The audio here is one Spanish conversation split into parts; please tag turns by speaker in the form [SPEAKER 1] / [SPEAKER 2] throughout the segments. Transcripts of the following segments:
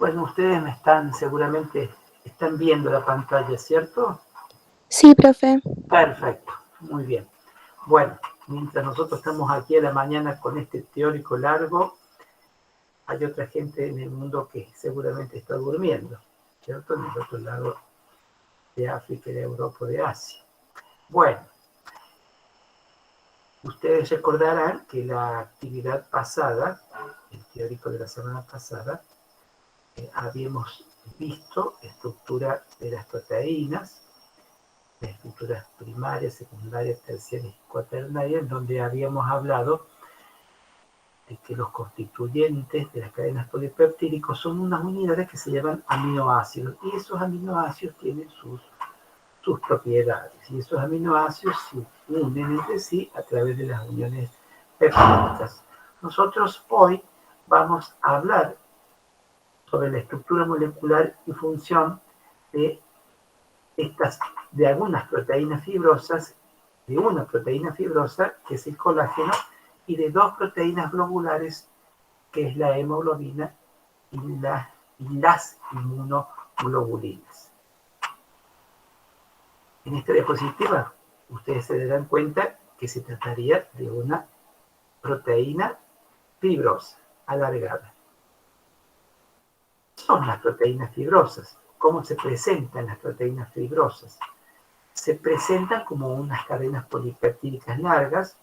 [SPEAKER 1] Bueno, ustedes seguramente están viendo la pantalla, ¿cierto?
[SPEAKER 2] Sí, profe.
[SPEAKER 1] Perfecto, muy bien. Bueno, mientras nosotros estamos aquí a la mañana con este teórico largo, hay otra gente en el mundo que seguramente está durmiendo, ¿cierto? En el otro lado de África, de Europa, de Asia. Bueno, ustedes recordarán que la actividad pasada, el teórico de la semana pasada, habíamos visto estructura de las proteínas, las estructuras primarias, secundarias, terciarias y cuaternarias, en donde habíamos hablado de que los constituyentes de las cadenas polipeptídicos son unas unidades que se llaman aminoácidos, y esos aminoácidos tienen sus propiedades, y esos aminoácidos se unen entre sí a través de las uniones peptídicas. Nosotros hoy vamos a hablar sobre la estructura molecular y función de de algunas proteínas fibrosas, de una proteína fibrosa, que es el colágeno, y de dos proteínas globulares, que es la hemoglobina y las inmunoglobulinas. En esta diapositiva, ustedes se darán cuenta que se trataría de una proteína fibrosa, alargada. ¿Qué son las proteínas fibrosas? ¿Cómo se presentan las proteínas fibrosas? Se presentan como unas cadenas polipeptídicas largas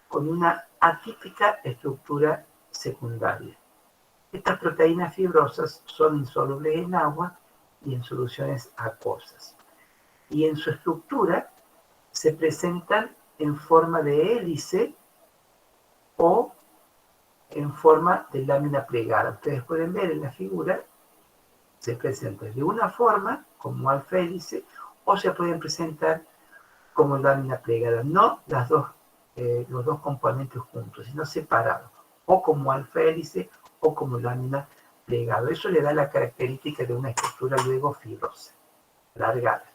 [SPEAKER 1] con una atípica estructura secundaria. Estas proteínas fibrosas son insolubles en agua y en soluciones acuosas. Y en su estructura se presentan en forma de hélice o en forma de lámina plegada. Ustedes pueden ver en la figura, se presentan de una forma, como alfa hélice, o se pueden presentar como lámina plegada. No los dos componentes juntos, sino separados, o como alfa hélice o como lámina plegada. Eso le da la característica de una estructura luego fibrosa, alargada.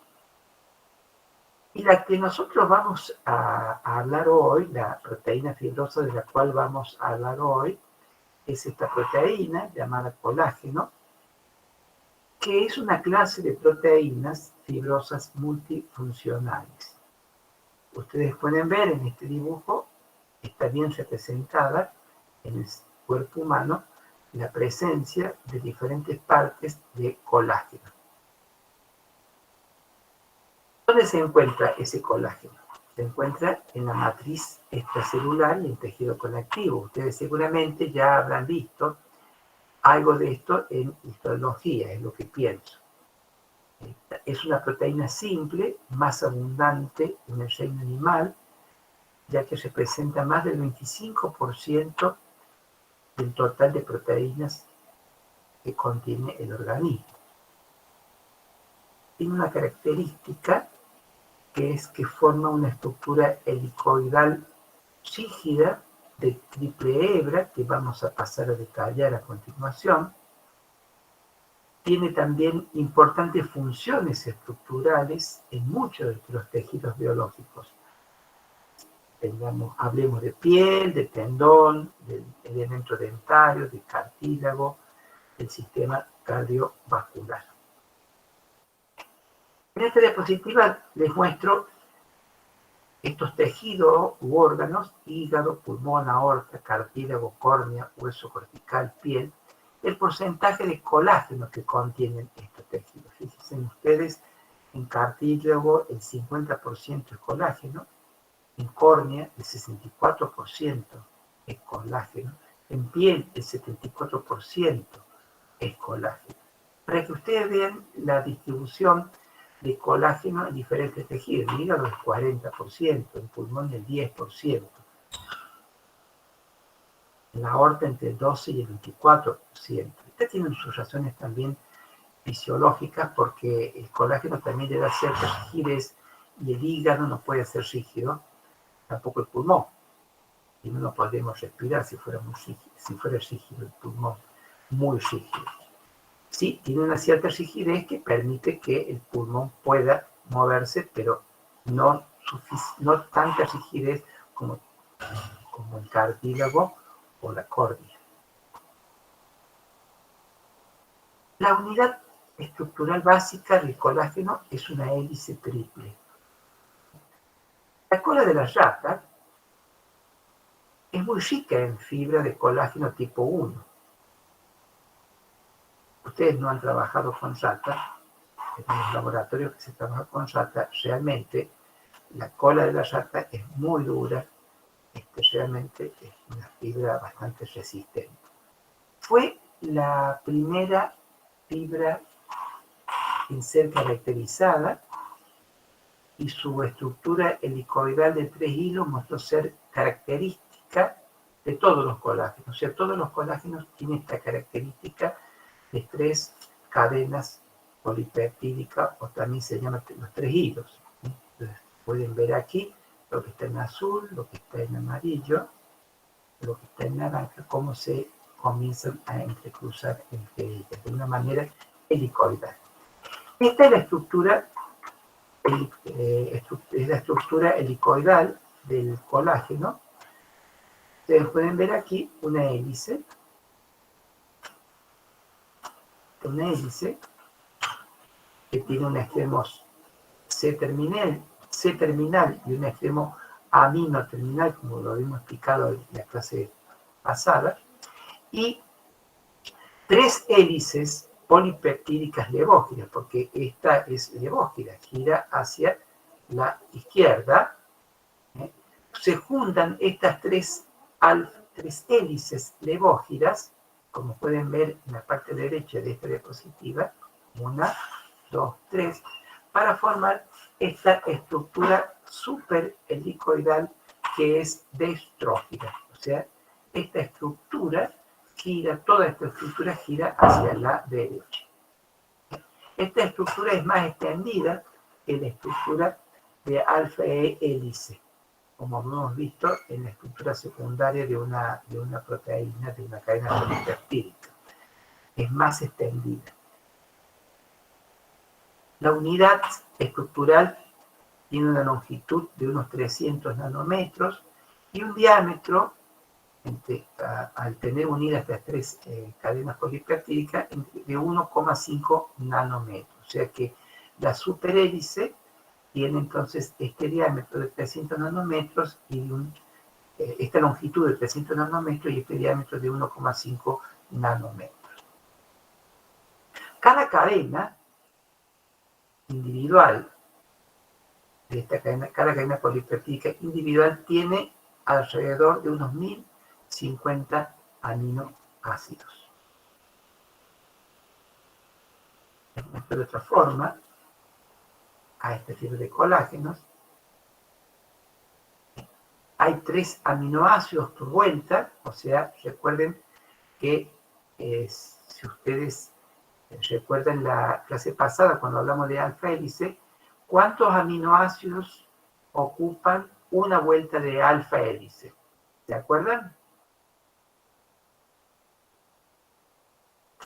[SPEAKER 1] Y la que nosotros vamos a hablar hoy, la proteína fibrosa de la cual vamos a hablar hoy, es esta proteína llamada colágeno, que es una clase de proteínas fibrosas multifuncionales. Ustedes pueden ver en este dibujo, está bien representada en el cuerpo humano la presencia de diferentes partes de colágeno. ¿Dónde se encuentra ese colágeno? Se encuentra en la matriz extracelular y en tejido conectivo. Ustedes seguramente ya habrán visto algo de esto en histología, es lo que pienso. Es una proteína simple, más abundante en el reino animal, ya que representa más del 25% del total de proteínas que contiene el organismo. Tiene una característica que es que forma una estructura helicoidal rígida de triple hebra, que vamos a pasar a detallar a continuación. Tiene también importantes funciones estructurales en muchos de los tejidos biológicos. Hablemos de piel, de tendón, del elemento dentario, de cartílago, del sistema cardiovascular. En esta diapositiva les muestro estos tejidos u órganos: hígado, pulmón, aorta, cartílago, córnea, hueso cortical, piel, el porcentaje de colágeno que contienen estos tejidos. Fíjense ustedes, en cartílago el 50% es colágeno, en córnea el 64% es colágeno, en piel el 74% es colágeno. Para que ustedes vean la distribución de colágeno en diferentes tejidos. El hígado el 40%, el pulmón el 10%, en la aorta entre el 12 y el 24%. Estas tienen sus razones también fisiológicas, porque el colágeno también le da cierta rigidez y el hígado no puede ser rígido, tampoco el pulmón. Y no podemos respirar si fuera rígido el pulmón, muy rígido. Sí, tiene una cierta rigidez que permite que el pulmón pueda moverse, pero no tanta rigidez como el cartílago o la córnea. La unidad estructural básica del colágeno es una hélice triple. La cola de la rata es muy rica en fibra de colágeno tipo 1. Ustedes no han trabajado con rata, en los laboratorios que se trabaja con rata, realmente la cola de la rata es muy dura, realmente es una fibra bastante resistente. Fue la primera fibra en ser caracterizada y su estructura helicoidal de 3 hilos mostró ser característica de todos los colágenos. O sea, todos los colágenos tienen esta característica de 3 cadenas polipeptídicas, o también se llaman los 3 hilos. Entonces, pueden ver aquí lo que está en azul, lo que está en amarillo, lo que está en naranja, cómo se comienzan a entrecruzar entre ellas de una manera helicoidal. Esta es la estructura helicoidal del colágeno. Ustedes pueden ver aquí una hélice que tiene un extremo C terminal y un extremo amino terminal, como lo habíamos explicado en la clase pasada, y 3 hélices polipeptídicas levógiras, porque esta es levógira, gira hacia la izquierda. Se juntan estas 3 hélices levógiras, como pueden ver en la parte derecha de esta diapositiva, 1, 2, 3, para formar esta estructura superhelicoidal que es destrógira. O sea, esta estructura gira, toda esta estructura gira hacia la derecha. Esta estructura es más extendida que la estructura de alfa-E hélice, como hemos visto en la estructura secundaria de una proteína, de una cadena polipeptídica. Es más extendida. La unidad estructural tiene una longitud de unos 300 nanómetros y un diámetro, al tener unidas estas 3 cadenas polipeptídicas, de 1,5 nanómetros. O sea que la superhélice tiene entonces este diámetro de 300 nanómetros y esta longitud de 300 nanómetros y este diámetro de 1,5 nanómetros. Cada cadena individual de esta cadena, cada cadena polipeptídica individual tiene alrededor de unos 1050 aminoácidos. De otra forma, a este tipo de colágenos hay 3 aminoácidos por vuelta, o sea, recuerden que si ustedes recuerdan la clase pasada cuando hablamos de alfa hélice, ¿cuántos aminoácidos ocupan una vuelta de alfa hélice? ¿Se acuerdan?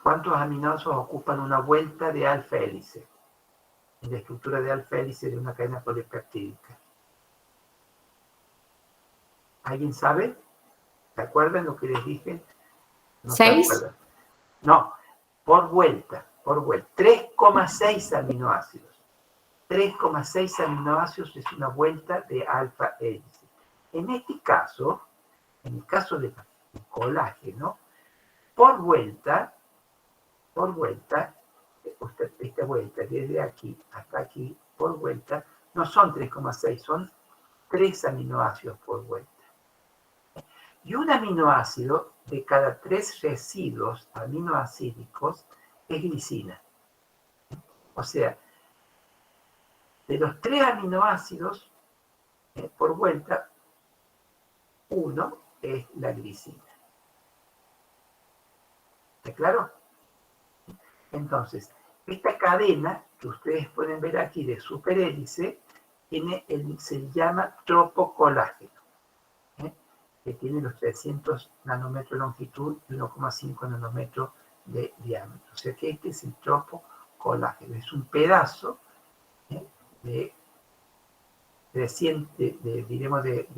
[SPEAKER 1] ¿Cuántos aminoácidos ocupan una vuelta de alfa hélice? En la estructura de alfa hélice de una cadena polipeptídica. ¿Alguien sabe? ¿Se acuerdan lo que les dije? No
[SPEAKER 2] 6.
[SPEAKER 1] se acuerdan. No, por vuelta. 3,6 aminoácidos. 3,6 aminoácidos es una vuelta de alfa hélice. En este caso, en el caso del colágeno, por vuelta, esta vuelta desde aquí hasta aquí, por vuelta, no son 3,6, son 3 aminoácidos por vuelta. Y un aminoácido de cada 3 residuos aminoácidicos es glicina. O sea, de los 3 aminoácidos por vuelta, uno es la glicina. ¿Está claro? Entonces, esta cadena que ustedes pueden ver aquí de superhélice se llama tropocolágeno, que tiene los 300 nanómetros de longitud y 1,5 nanómetros de diámetro. O sea que este es el tropocolágeno. Es un pedazo de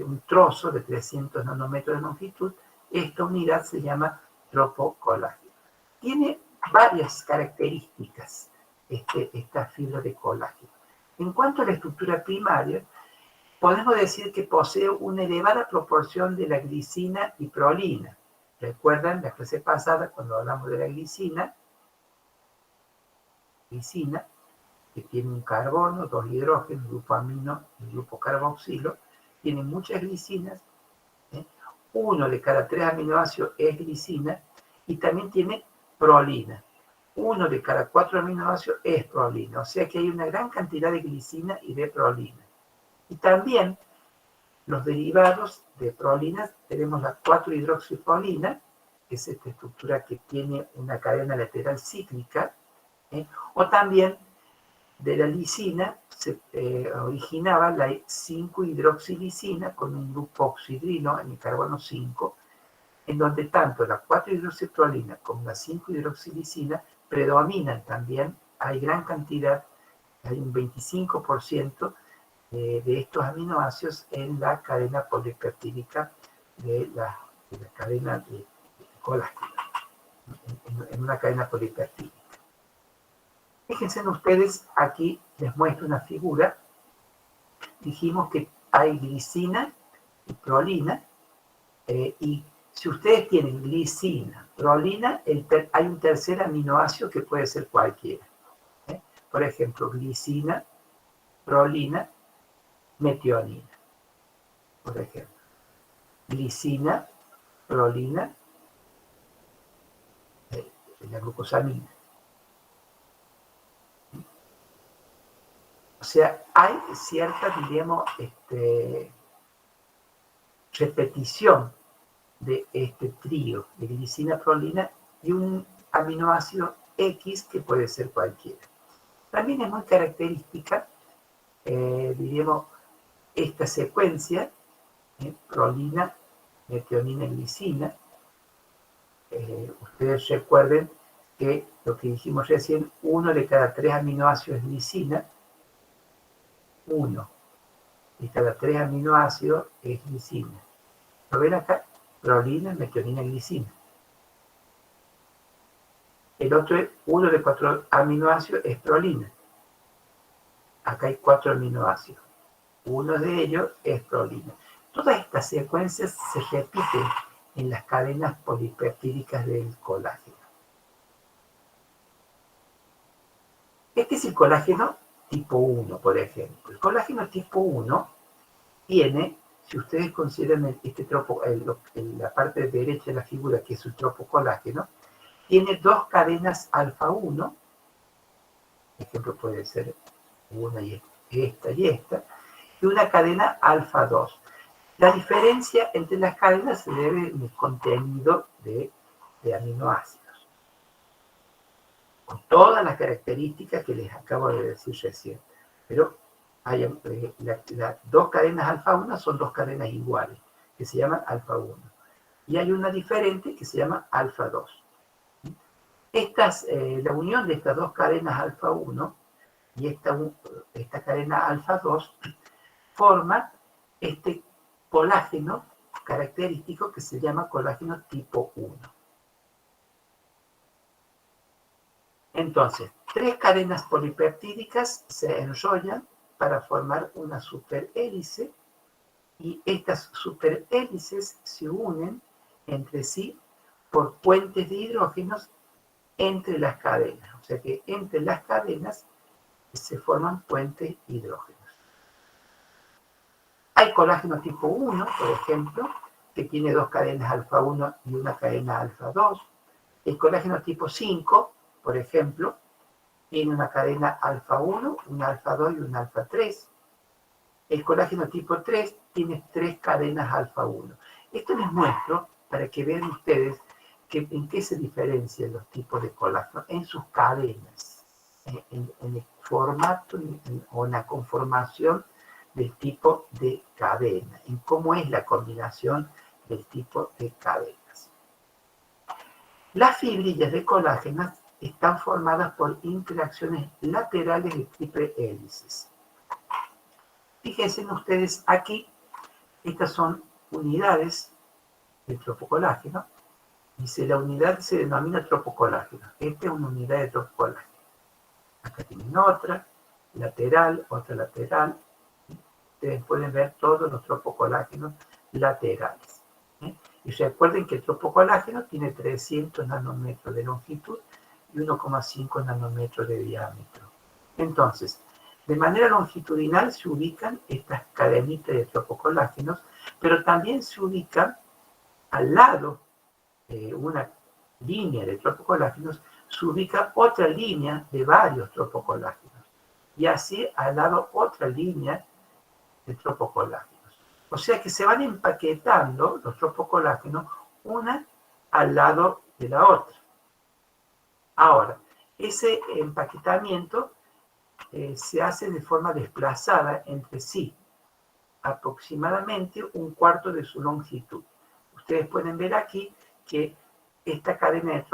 [SPEAKER 1] un trozo de 300 nanómetros de longitud. Esta unidad se llama tropocolágeno. Tiene varias características esta fibra de colágeno. En cuanto a la estructura primaria, podemos decir que posee una elevada proporción de la glicina y prolina. ¿Recuerdan la clase pasada cuando hablamos de la glicina? Glicina, que tiene un carbono, dos hidrógenos, grupo amino y grupo carboxilo, tiene muchas glicinas. Uno de cada 3 aminoácidos es glicina y también tiene prolina. Uno de cada 4 aminoácidos es prolina, o sea que hay una gran cantidad de glicina y de prolina. Y también los derivados de prolina, tenemos la 4-hidroxiprolina, que es esta estructura que tiene una cadena lateral cíclica, o también de la lisina se originaba la 5-hidroxilisina con un grupo oxidrilo en el carbono 5, en donde tanto la 4-hidroxiprolina como la 5-hidroxilisina predominan también. Hay gran cantidad, hay un 25% de estos aminoácidos en la cadena polipeptídica de la cadena de colágeno, en una cadena polipeptídica. Fíjense ustedes, aquí les muestro una figura. Dijimos que hay glicina y prolina, y si ustedes tienen glicina, prolina, hay un tercer aminoácido que puede ser cualquiera. Por ejemplo, glicina, prolina, metionina. Por ejemplo, glicina, prolina, la glucosamina. O sea, hay cierta, diríamos, repetición de este trío de glicina, prolina y un aminoácido X que puede ser cualquiera. También es muy característica, diríamos, esta secuencia, prolina, metionina y glicina. Ustedes recuerden que lo que dijimos recién, 1 de cada 3 aminoácidos es glicina, 1 de cada 3 aminoácidos es glicina. ¿Lo ven acá? Prolina, metionina y glicina. El otro es 1 de 4 aminoácidos es prolina. Acá hay 4 aminoácidos. Uno de ellos es prolina. Todas estas secuencias se repiten en las cadenas polipeptídicas del colágeno. Este es el colágeno tipo 1, por ejemplo. El colágeno tipo 1 tiene, si ustedes consideran este tropo, la parte derecha de la figura, que es el tropocolágeno, tiene 2 cadenas alfa 1, por ejemplo puede ser una y esta, y una cadena alfa 2. La diferencia entre las cadenas se debe al contenido de aminoácidos, con todas las características que les acabo de decir recién. Pero hay, las 2 cadenas alfa 1 son 2 cadenas iguales, que se llaman alfa 1. Y hay una diferente que se llama alfa 2. La unión de estas 2 cadenas alfa 1 y esta cadena alfa 2 forma este colágeno característico que se llama colágeno tipo 1. Entonces, 3 cadenas polipeptídicas se enrollan para formar una superhélice, y estas superhélices se unen entre sí por puentes de hidrógenos entre las cadenas. O sea que entre las cadenas se forman puentes hidrógenos. Hay colágeno tipo 1, por ejemplo, que tiene 2 cadenas alfa 1 y una cadena alfa 2. El colágeno tipo 5, por ejemplo, tiene una cadena alfa 1, una alfa 2 y una alfa 3. El colágeno tipo 3 tiene 3 cadenas alfa 1. Esto les muestro para que vean ustedes en qué se diferencian los tipos de colágeno, en sus cadenas, en el formato o en la conformación del tipo de cadena, en cómo es la combinación del tipo de cadenas. Las fibrillas de colágeno están formadas por interacciones laterales de triple hélices. Fíjense ustedes aquí, estas son unidades del tropocolágeno, Dice, la unidad se denomina tropocolágeno. Esta es una unidad de tropocolágeno. Acá tienen otra lateral. Ustedes pueden ver todos los tropocolágenos laterales. Y recuerden que el tropocolágeno tiene 300 nanómetros de longitud y 1,5 nanómetros de diámetro. Entonces, de manera longitudinal se ubican estas cadenitas de tropocolágenos, pero también se ubican al lado de una línea de tropocolágenos, se ubica otra línea de varios tropocolágenos. Y así al lado otra línea de tropocolágenos. O sea que se van empaquetando los tropocolágenos una al lado de la otra. Ahora, ese empaquetamiento se hace de forma desplazada entre sí, aproximadamente un cuarto de su longitud. Ustedes pueden ver aquí que esta cadena de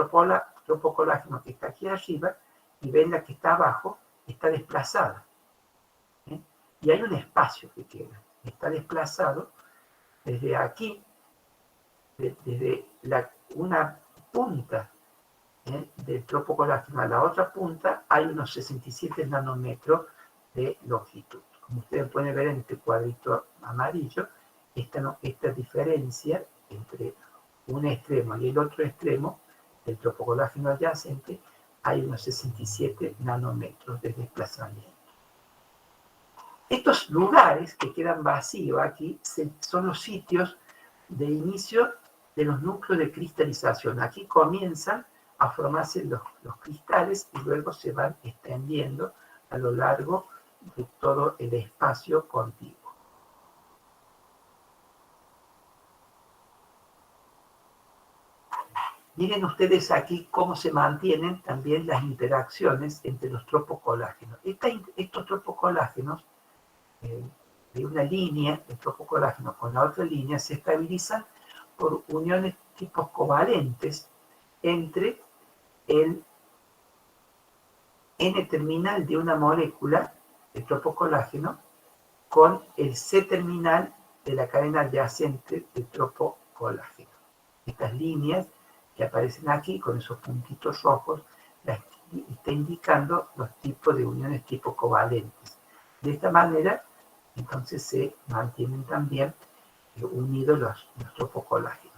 [SPEAKER 1] tropocolágeno que está aquí arriba y ven la que está abajo, está desplazada. Y hay un espacio que queda. Está desplazado desde aquí, desde una punta del tropocolágeno a la otra punta, hay unos 67 nanómetros de longitud. Como ustedes pueden ver en este cuadrito amarillo, esta diferencia entre un extremo y el otro extremo del tropocolágeno adyacente, hay unos 67 nanómetros de desplazamiento. Estos lugares que quedan vacíos aquí son los sitios de inicio de los núcleos de cristalización. Aquí comienzan a formarse los cristales y luego se van extendiendo a lo largo de todo el espacio contiguo. Miren ustedes aquí cómo se mantienen también las interacciones entre los tropocolágenos. Estos tropocolágenos de una línea de tropocolágeno con la otra línea se estabilizan por uniones tipos covalentes entre el N-terminal de una molécula de tropocolágeno con el C-terminal de la cadena adyacente de tropocolágeno. Estas líneas que aparecen aquí con esos puntitos rojos está indicando los tipos de uniones tipo covalentes. De esta manera, entonces se mantienen también unidos los tropocolágenos.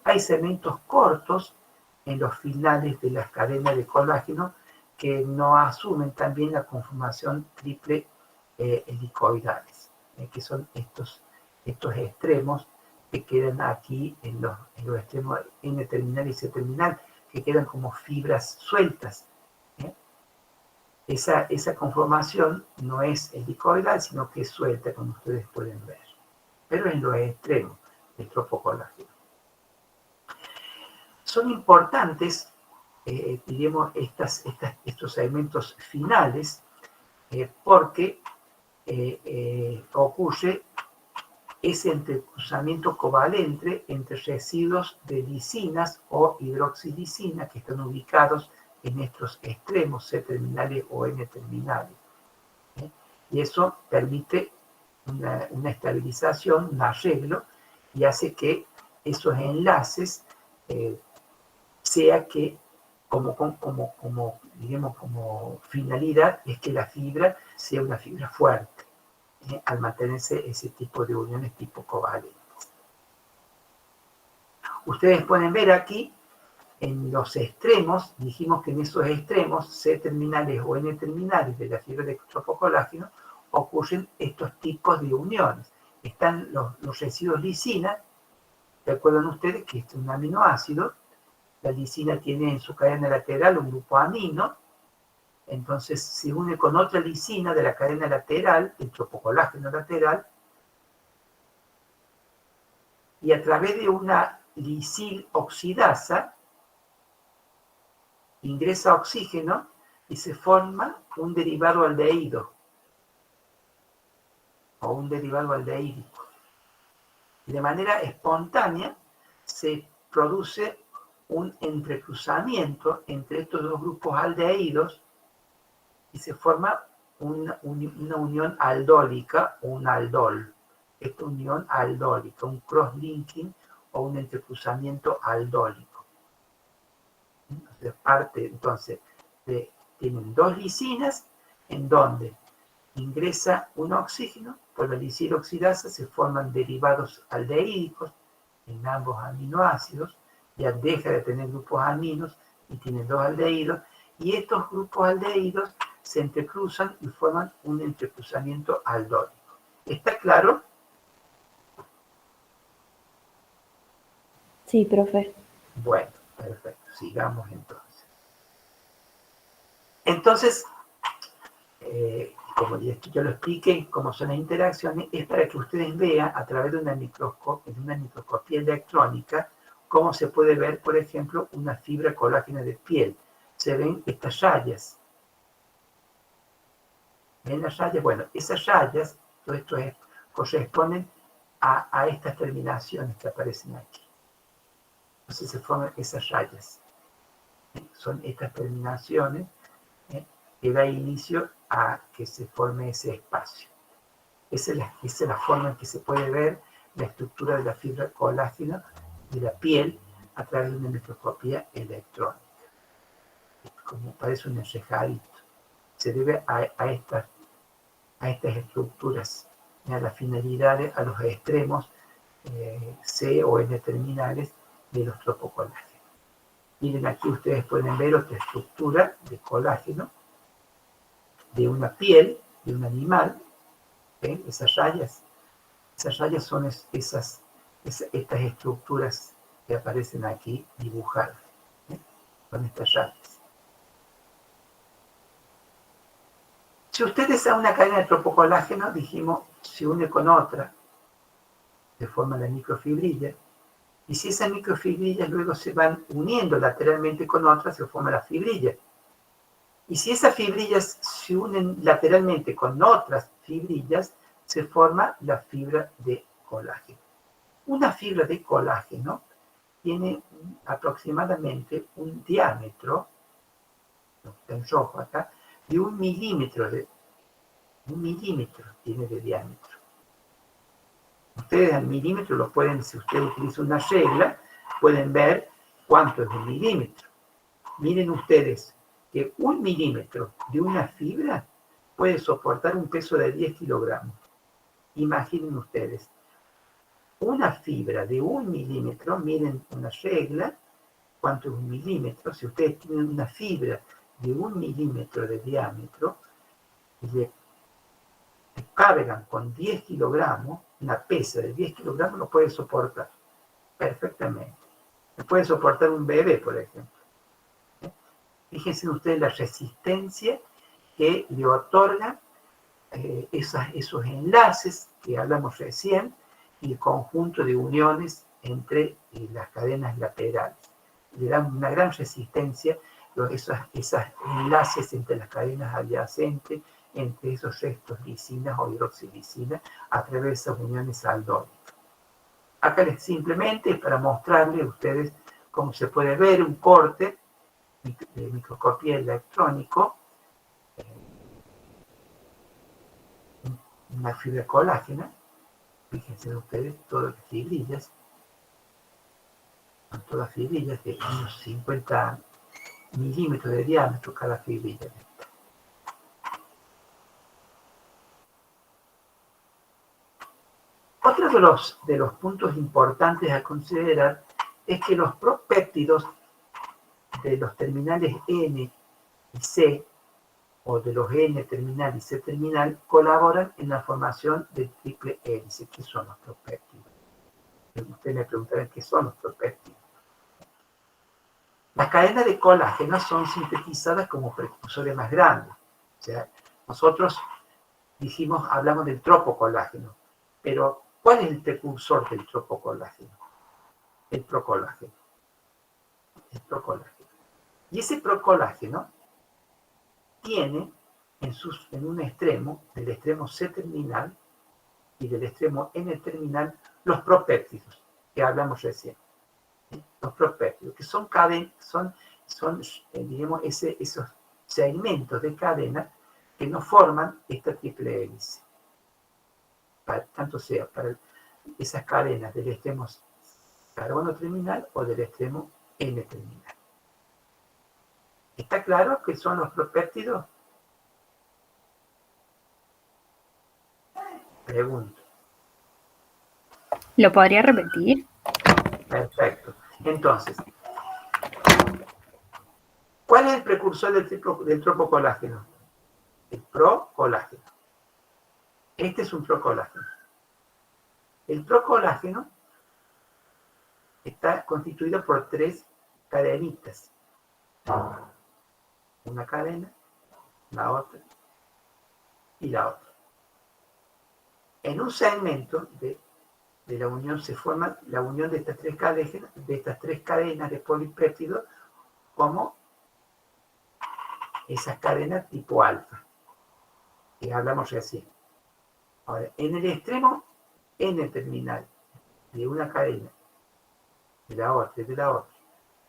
[SPEAKER 1] Hay segmentos cortos en los finales de las cadenas de colágeno que no asumen también la conformación triple helicoidales, que son estos extremos que quedan aquí en los extremos N-terminal y C-terminal, que quedan como fibras sueltas. Esa conformación no es helicoidal, sino que es suelta, como ustedes pueden ver, pero en los extremos del tropocolágeno. Son importantes, diríamos, estos segmentos finales, porque ocurre ese entrecruzamiento covalente entre residuos de lisinas o hidroxilisinas que están ubicados en estos extremos C-terminales o N-terminales. Y eso permite una estabilización, un arreglo, y hace que esos enlaces sea que digamos, como finalidad es que la fibra sea una fibra fuerte, al mantenerse ese tipo de uniones tipo covalentes. Ustedes pueden ver aquí en los extremos, dijimos que en esos extremos, C-terminales o N-terminales de la fibra de tropocolágeno, ocurren estos tipos de uniones. Están los residuos lisina. ¿Recuerdan ustedes que este es un aminoácido? La lisina tiene en su cadena lateral un grupo amino, entonces se une con otra lisina de la cadena lateral, el tropocolágeno lateral, y a través de una lisil-oxidasa ingresa oxígeno y se forma un derivado aldehído o un derivado aldehídico. Y de manera espontánea se produce un entrecruzamiento entre estos dos grupos aldehídos y se forma una unión aldólica o un aldol. Esta unión aldólica, un cross-linking o un entrecruzamiento aldólico. Entonces, tienen dos lisinas en donde ingresa un oxígeno, por la lisina oxidasa se forman derivados aldehídicos en ambos aminoácidos, ya deja de tener grupos aminos y tiene dos aldehídos, y estos grupos aldehídos se entrecruzan y forman un entrecruzamiento aldónico. ¿Está claro?
[SPEAKER 2] Sí, profe.
[SPEAKER 1] Bueno, perfecto. Sigamos entonces. Entonces, como yo lo expliqué, cómo son las interacciones, es para que ustedes vean a través de una microscopía electrónica cómo se puede ver, por ejemplo, una fibra colágena de piel. Se ven estas rayas. ¿Ven las rayas? Bueno, esas rayas, todo esto corresponden a estas terminaciones que aparecen aquí. Entonces se forman esas rayas. Son estas terminaciones que da inicio a que se forme ese espacio. Esa es la forma en que se puede ver la estructura de la fibra colágena de la piel a través de una microscopía electrónica. Como parece un enrejadito. Se debe a estas estructuras, a las finalidades, a los extremos C o N terminales de los tropocolágenos. Miren, aquí ustedes pueden ver otra estructura de colágeno de una piel, de un animal. ¿Ven? Esas rayas son estas estructuras que aparecen aquí dibujadas. Son estas rayas. Si ustedes a una cadena de tropocolágeno, dijimos, se une con otra, se forma la microfibrillas, y si esas microfibrillas luego se van uniendo lateralmente con otras, se forma la fibrilla. Y si esas fibrillas se unen lateralmente con otras fibrillas, se forma la fibra de colágeno. Una fibra de colágeno tiene aproximadamente un diámetro, está en rojo acá, de 1 milímetro. 1 milímetro tiene de diámetro. Ustedes al milímetro lo pueden, si usted utiliza una regla, pueden ver cuánto es 1 milímetro. Miren ustedes que 1 milímetro de una fibra puede soportar un peso de 10 kilogramos. Imaginen ustedes, una fibra de 1 milímetro, miren una regla, cuánto es 1 milímetro. Si ustedes tienen una fibra de 1 milímetro de diámetro y le cargan con 10 kilogramos, una pesa de 10 kilogramos lo puede soportar perfectamente. Lo puede soportar un bebé, por ejemplo. Fíjense ustedes la resistencia que le otorgan esos enlaces que hablamos recién y el conjunto de uniones entre las cadenas laterales. Le dan una gran resistencia esos enlaces entre las cadenas adyacentes, entre esos restos lisinas o hidroxilisinas a través de esas uniones aldónicas. Acá simplemente es para mostrarles a ustedes cómo se puede ver un corte de microscopía electrónico, una fibra colágena. Fíjense ustedes todas las fibrillas, son todas fibrillas de unos 50 milímetros de diámetro cada fibrilla. Otro de los puntos importantes a considerar es que los propéptidos de los terminales N y C, o de los N terminal y C terminal, colaboran en la formación del triple hélice. ¿Qué son los propéptidos? Ustedes me preguntarán qué son los propéptidos. Las cadenas de colágeno son sintetizadas como precursores más grandes. O sea, nosotros hablamos del tropocolágeno, pero ¿cuál es el precursor del tropocolágeno? El procolágeno. El procolágeno. Y ese procolágeno tiene en un extremo, del extremo C terminal y del extremo N terminal, los propéptidos que hablamos recién. Los propéptidos, que son digamos, esos segmentos de cadena que nos forman esta triple hélice. Tanto sea para esas cadenas del extremo carbono terminal o del extremo N terminal. ¿Está claro qué son los propéptidos? Pregunto.
[SPEAKER 2] ¿Lo podría repetir?
[SPEAKER 1] Perfecto. Entonces, ¿cuál es el precursor del tropocolágeno? El procolágeno. Este es un procolágeno. El procolágeno está constituido por 3 cadenitas. Una cadena, la otra y la otra. En un segmento de la unión se forma la unión de estas tres cadenas de polipéptidos como esas cadenas tipo alfa, que hablamos recién. Ahora, en el extremo N terminal de una cadena, de la otra y de la otra,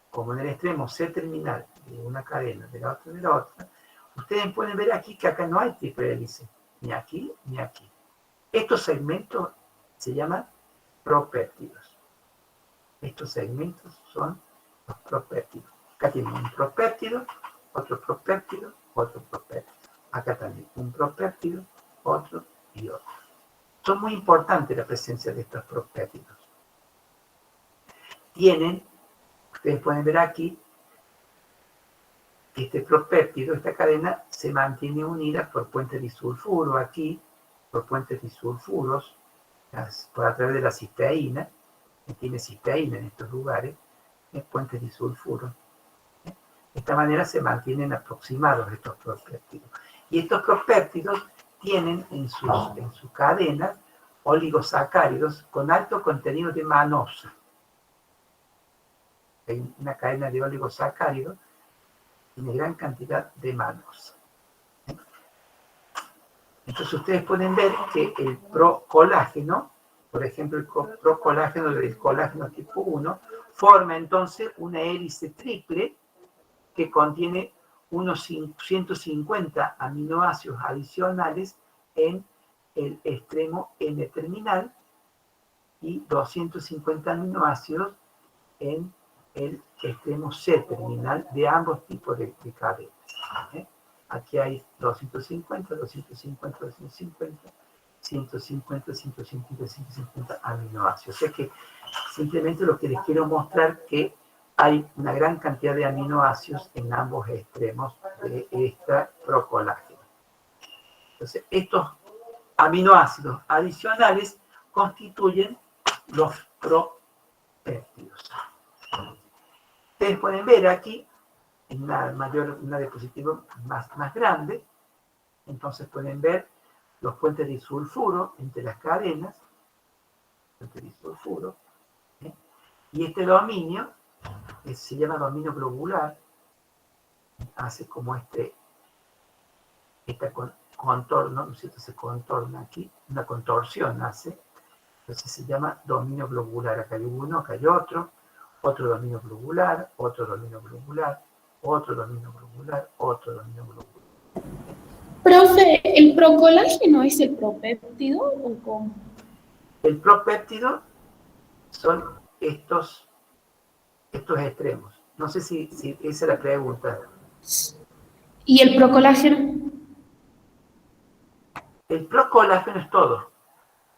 [SPEAKER 1] como en el extremo C terminal de una cadena, de la otra y de la otra, ustedes pueden ver aquí que acá no hay triple hélice, ni aquí ni aquí. Estos segmentos se llaman propéptidos. Estos segmentos son los propéptidos. Acá tienen un propéptido, otro propéptido, otro propéptido. Acá también un propéptido, otro y otro. Son muy importantes la presencia de estos propéptidos. Tienen, ustedes pueden ver aquí, que este propéptido, esta cadena, se mantiene unida por puentes disulfuro aquí, por puentes disulfuros, por a través de la cisteína, que tiene cisteína en estos lugares, puentes disulfuro. De esta manera se mantienen aproximados estos propéptidos. Y estos propéptidos tienen en su cadena oligosacáridos con alto contenido de manosa. Hay una cadena de oligosacáridos que tiene gran cantidad de manosa. Entonces ustedes pueden ver que el procolágeno, por ejemplo, el procolágeno del colágeno tipo 1, forma entonces una hélice triple que contiene unos 150 aminoácidos adicionales en el extremo N terminal y 250 aminoácidos en el extremo C terminal de ambos tipos de cadenas. Aquí hay 250, 250, 250, 150, 150, 150 aminoácidos. O sea que simplemente lo que les quiero mostrar que hay una gran cantidad de aminoácidos en ambos extremos de esta procolágeno. Entonces, estos aminoácidos adicionales constituyen los propéptidos. Ustedes pueden ver aquí, en una diapositiva más grande, entonces pueden ver los puentes disulfuro entre las cadenas, puentes disulfuro, y este dominio, que se llama dominio globular, hace como este contorno, ¿no es cierto? Se contorna aquí, una contorsión hace, entonces se llama dominio globular. Acá hay uno, acá hay otro dominio globular, otro dominio globular, otro dominio globular, otro dominio globular.
[SPEAKER 3] Profe, ¿el procolágeno es el propéptido o cómo?
[SPEAKER 1] El propéptido son estos extremos. No sé si esa es la pregunta.
[SPEAKER 3] ¿Y el procolágeno?
[SPEAKER 1] El procolágeno es todo.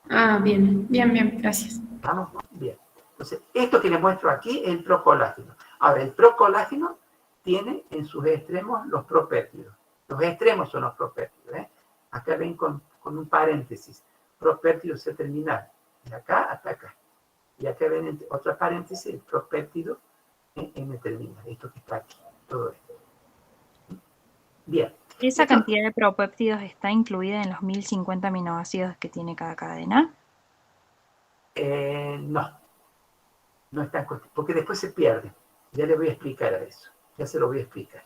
[SPEAKER 3] Ah, bien, gracias.
[SPEAKER 1] ¿Estamos? Bien. Entonces, esto que les muestro aquí es el procolágeno. Ahora, el procolágeno tiene en sus extremos los propéptidos. Los extremos son los propéptidos. Acá ven con un paréntesis. Propéptido C terminal. De acá hasta acá. Y acá ven otra paréntesis, el propéptido N terminal. Esto que está aquí. Todo esto. Bien.
[SPEAKER 2] ¿Esa cantidad de propéptidos está incluida en los 1050 aminoácidos que tiene cada cadena?
[SPEAKER 1] No están, porque después se pierde. Ya le voy a explicar a eso. Ya se lo voy a explicar.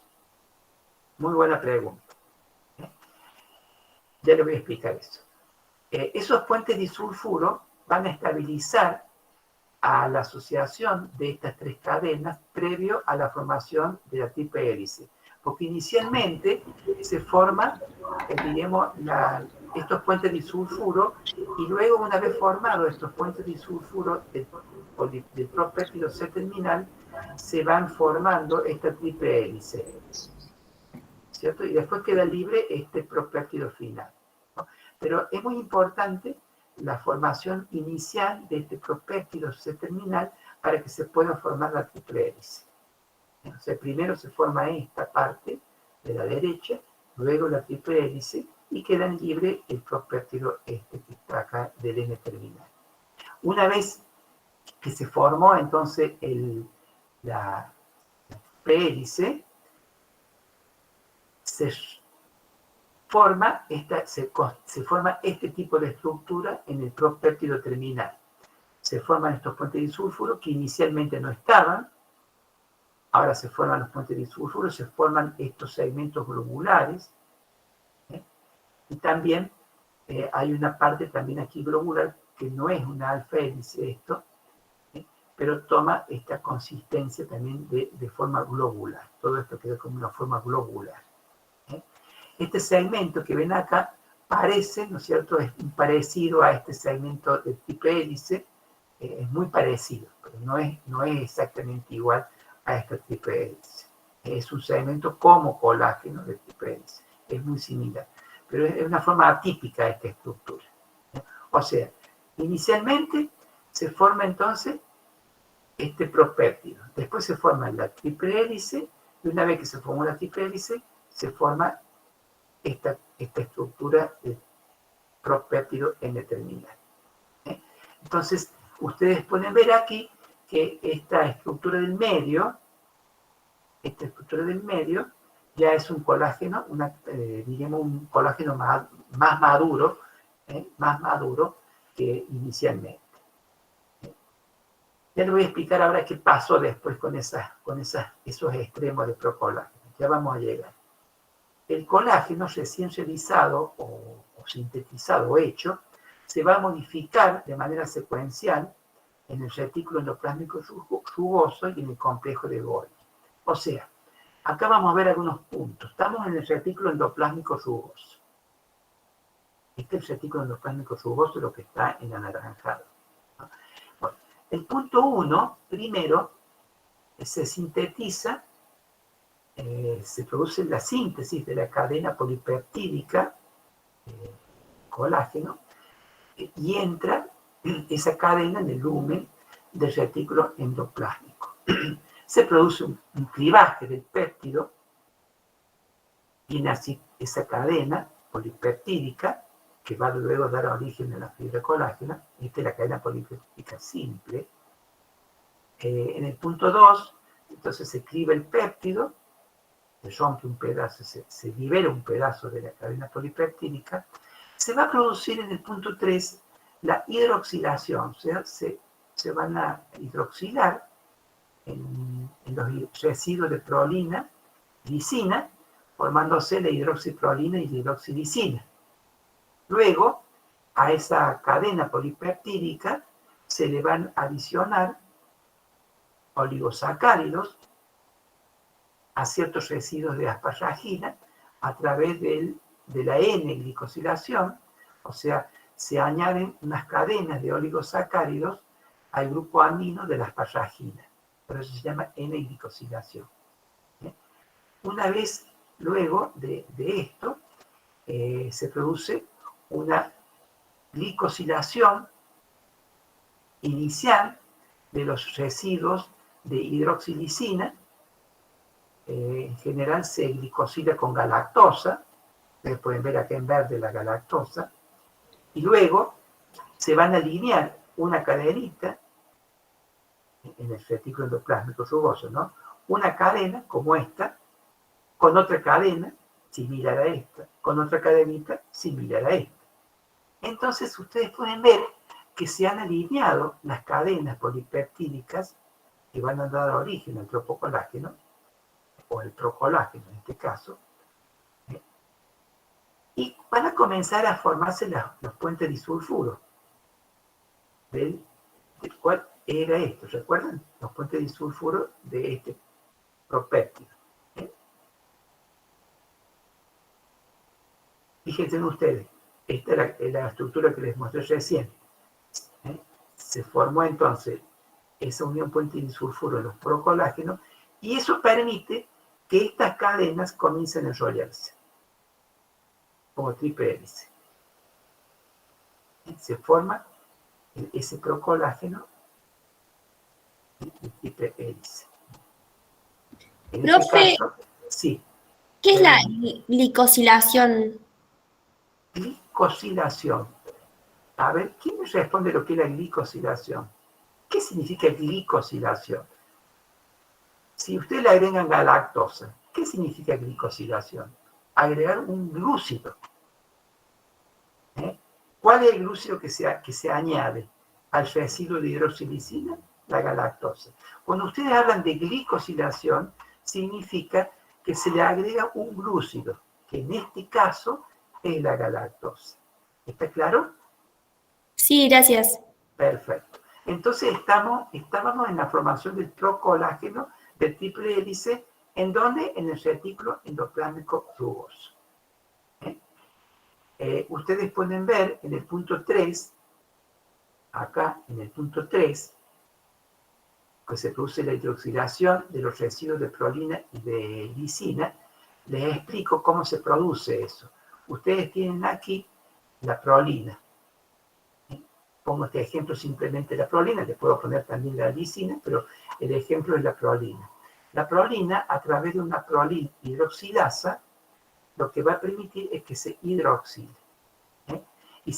[SPEAKER 1] Muy buena pregunta. Ya le voy a explicar eso. Esos puentes disulfuro van a estabilizar a la asociación de estas tres cadenas previo a la formación de la triple hélice. Porque inicialmente se forman, diremos, estos puentes disulfuro y luego una vez formados estos puentes disulfuro del propéptido C terminal, se van formando esta triple hélice. cierto? Y después queda libre este propéptido final, ¿no? Pero es muy importante la formación inicial de este propéptido C-terminal para que se pueda formar la triple hélice. O sea, primero se forma esta parte de la derecha, luego la triple hélice, y queda libre el propéptido este que está acá del N-terminal. Una vez que se formó entonces la hélice, se forma este tipo de estructura en el propéptido terminal. Se forman estos puentes disulfuros que inicialmente no estaban, ahora se forman los puentes disulfuros, se forman estos segmentos globulares, ¿eh? Y también hay una parte también aquí globular que no es una alfa hélice esto, pero toma esta consistencia también de forma globular. Todo esto queda como una forma globular. Este segmento que ven acá parece, ¿no es cierto?, es parecido a este segmento de triple hélice, es muy parecido, pero no es exactamente igual a esta triple hélice. Es un segmento como colágeno de triple hélice, es muy similar, pero es una forma atípica de esta estructura. O sea, inicialmente se forma entonces este propéptido, después se forma la triple hélice, y una vez que se formó la triple hélice, se forma esta estructura de propéptido N-terminal. Entonces, ustedes pueden ver aquí que esta estructura del medio ya es un colágeno, digamos un colágeno más maduro que inicialmente. Ya les voy a explicar ahora qué pasó después con esos extremos de procolágeno. Ya vamos a llegar. El colágeno recién realizado o sintetizado o hecho se va a modificar de manera secuencial en el retículo endoplásmico rugoso y en el complejo de Golgi. O sea, acá vamos a ver algunos puntos. Estamos en el retículo endoplásmico rugoso. Este es el retículo endoplásmico rugoso, lo que está en anaranjado. Bueno, el punto 1, primero, se sintetiza, se produce la síntesis de la cadena polipeptídica, colágeno, y entra esa cadena en el lumen del retículo endoplásmico. Se produce un clivaje del péptido, viene así esa cadena polipeptídica que va luego a dar origen a la fibra colágena. Esta es la cadena polipeptídica simple. En el punto 2, entonces se cliva el péptido, se rompe un pedazo, se libera un pedazo de la cadena polipeptídica. Se va a producir en el punto 3 la hidroxilación, o sea, se van a hidroxilar en los residuos de prolina, lisina, formándose la hidroxiprolina y la hidroxilisina. Luego, a esa cadena polipeptídica se le van a adicionar oligosacáridos a ciertos residuos de asparagina a través de la N-glicosilación, o sea, se añaden unas cadenas de oligosacáridos al grupo amino de la asparagina. Por eso se llama N-glicosilación. Una vez luego de esto, se produce una glicosilación inicial de los residuos de hidroxilisina. En general se glicosila con galactosa, ustedes pueden ver acá en verde la galactosa, y luego se van a alinear una cadenita en el retículo endoplásmico rugoso, ¿no? Una cadena como esta, con otra cadena similar a esta, con otra cadenita similar a esta. Entonces ustedes pueden ver que se han alineado las cadenas polipeptídicas que van a dar origen al tropocolágeno, o el procolágeno en este caso, y van a comenzar a formarse los puentes disulfuros. ¿Del cuál era esto? ¿Recuerdan? Los puentes disulfuros de este propéptido. Fíjense ustedes, esta es la estructura que les mostré recién. Se formó entonces esa unión puente disulfuro de los procolágenos, y eso permite que estas cadenas comiencen a enrollarse como triple hélice. Se forma ese procolágeno de triple hélice. En
[SPEAKER 4] Profe,
[SPEAKER 1] este caso, sí.
[SPEAKER 4] ¿qué es la glicosilación?
[SPEAKER 1] Glicosilación. A ver, ¿quién me responde lo que es la glicosilación? ¿Qué significa glicosilación? Si usted le agregan galactosa, ¿qué significa glicosilación? Agregar un glúcido. ¿Cuál es el glúcido que se añade al residuo de hidroxilisina? La galactosa. Cuando ustedes hablan de glicosilación, significa que se le agrega un glúcido, que en este caso es la galactosa. ¿Está claro?
[SPEAKER 4] Sí, gracias.
[SPEAKER 1] Perfecto. Entonces estábamos en la formación del procolágeno del triple hélice, ¿en dónde? En el retículo endoplasmático rugoso. Ustedes pueden ver en el punto 3, acá en el punto 3, que se produce la hidroxilación de los residuos de prolina y de lisina. Les explico cómo se produce eso. Ustedes tienen aquí la prolina. Pongo este ejemplo simplemente de la prolina, le puedo poner también la lisina, pero el ejemplo es la prolina. La prolina, a través de una prolil hidroxilasa, lo que va a permitir es que se hidroxile. Y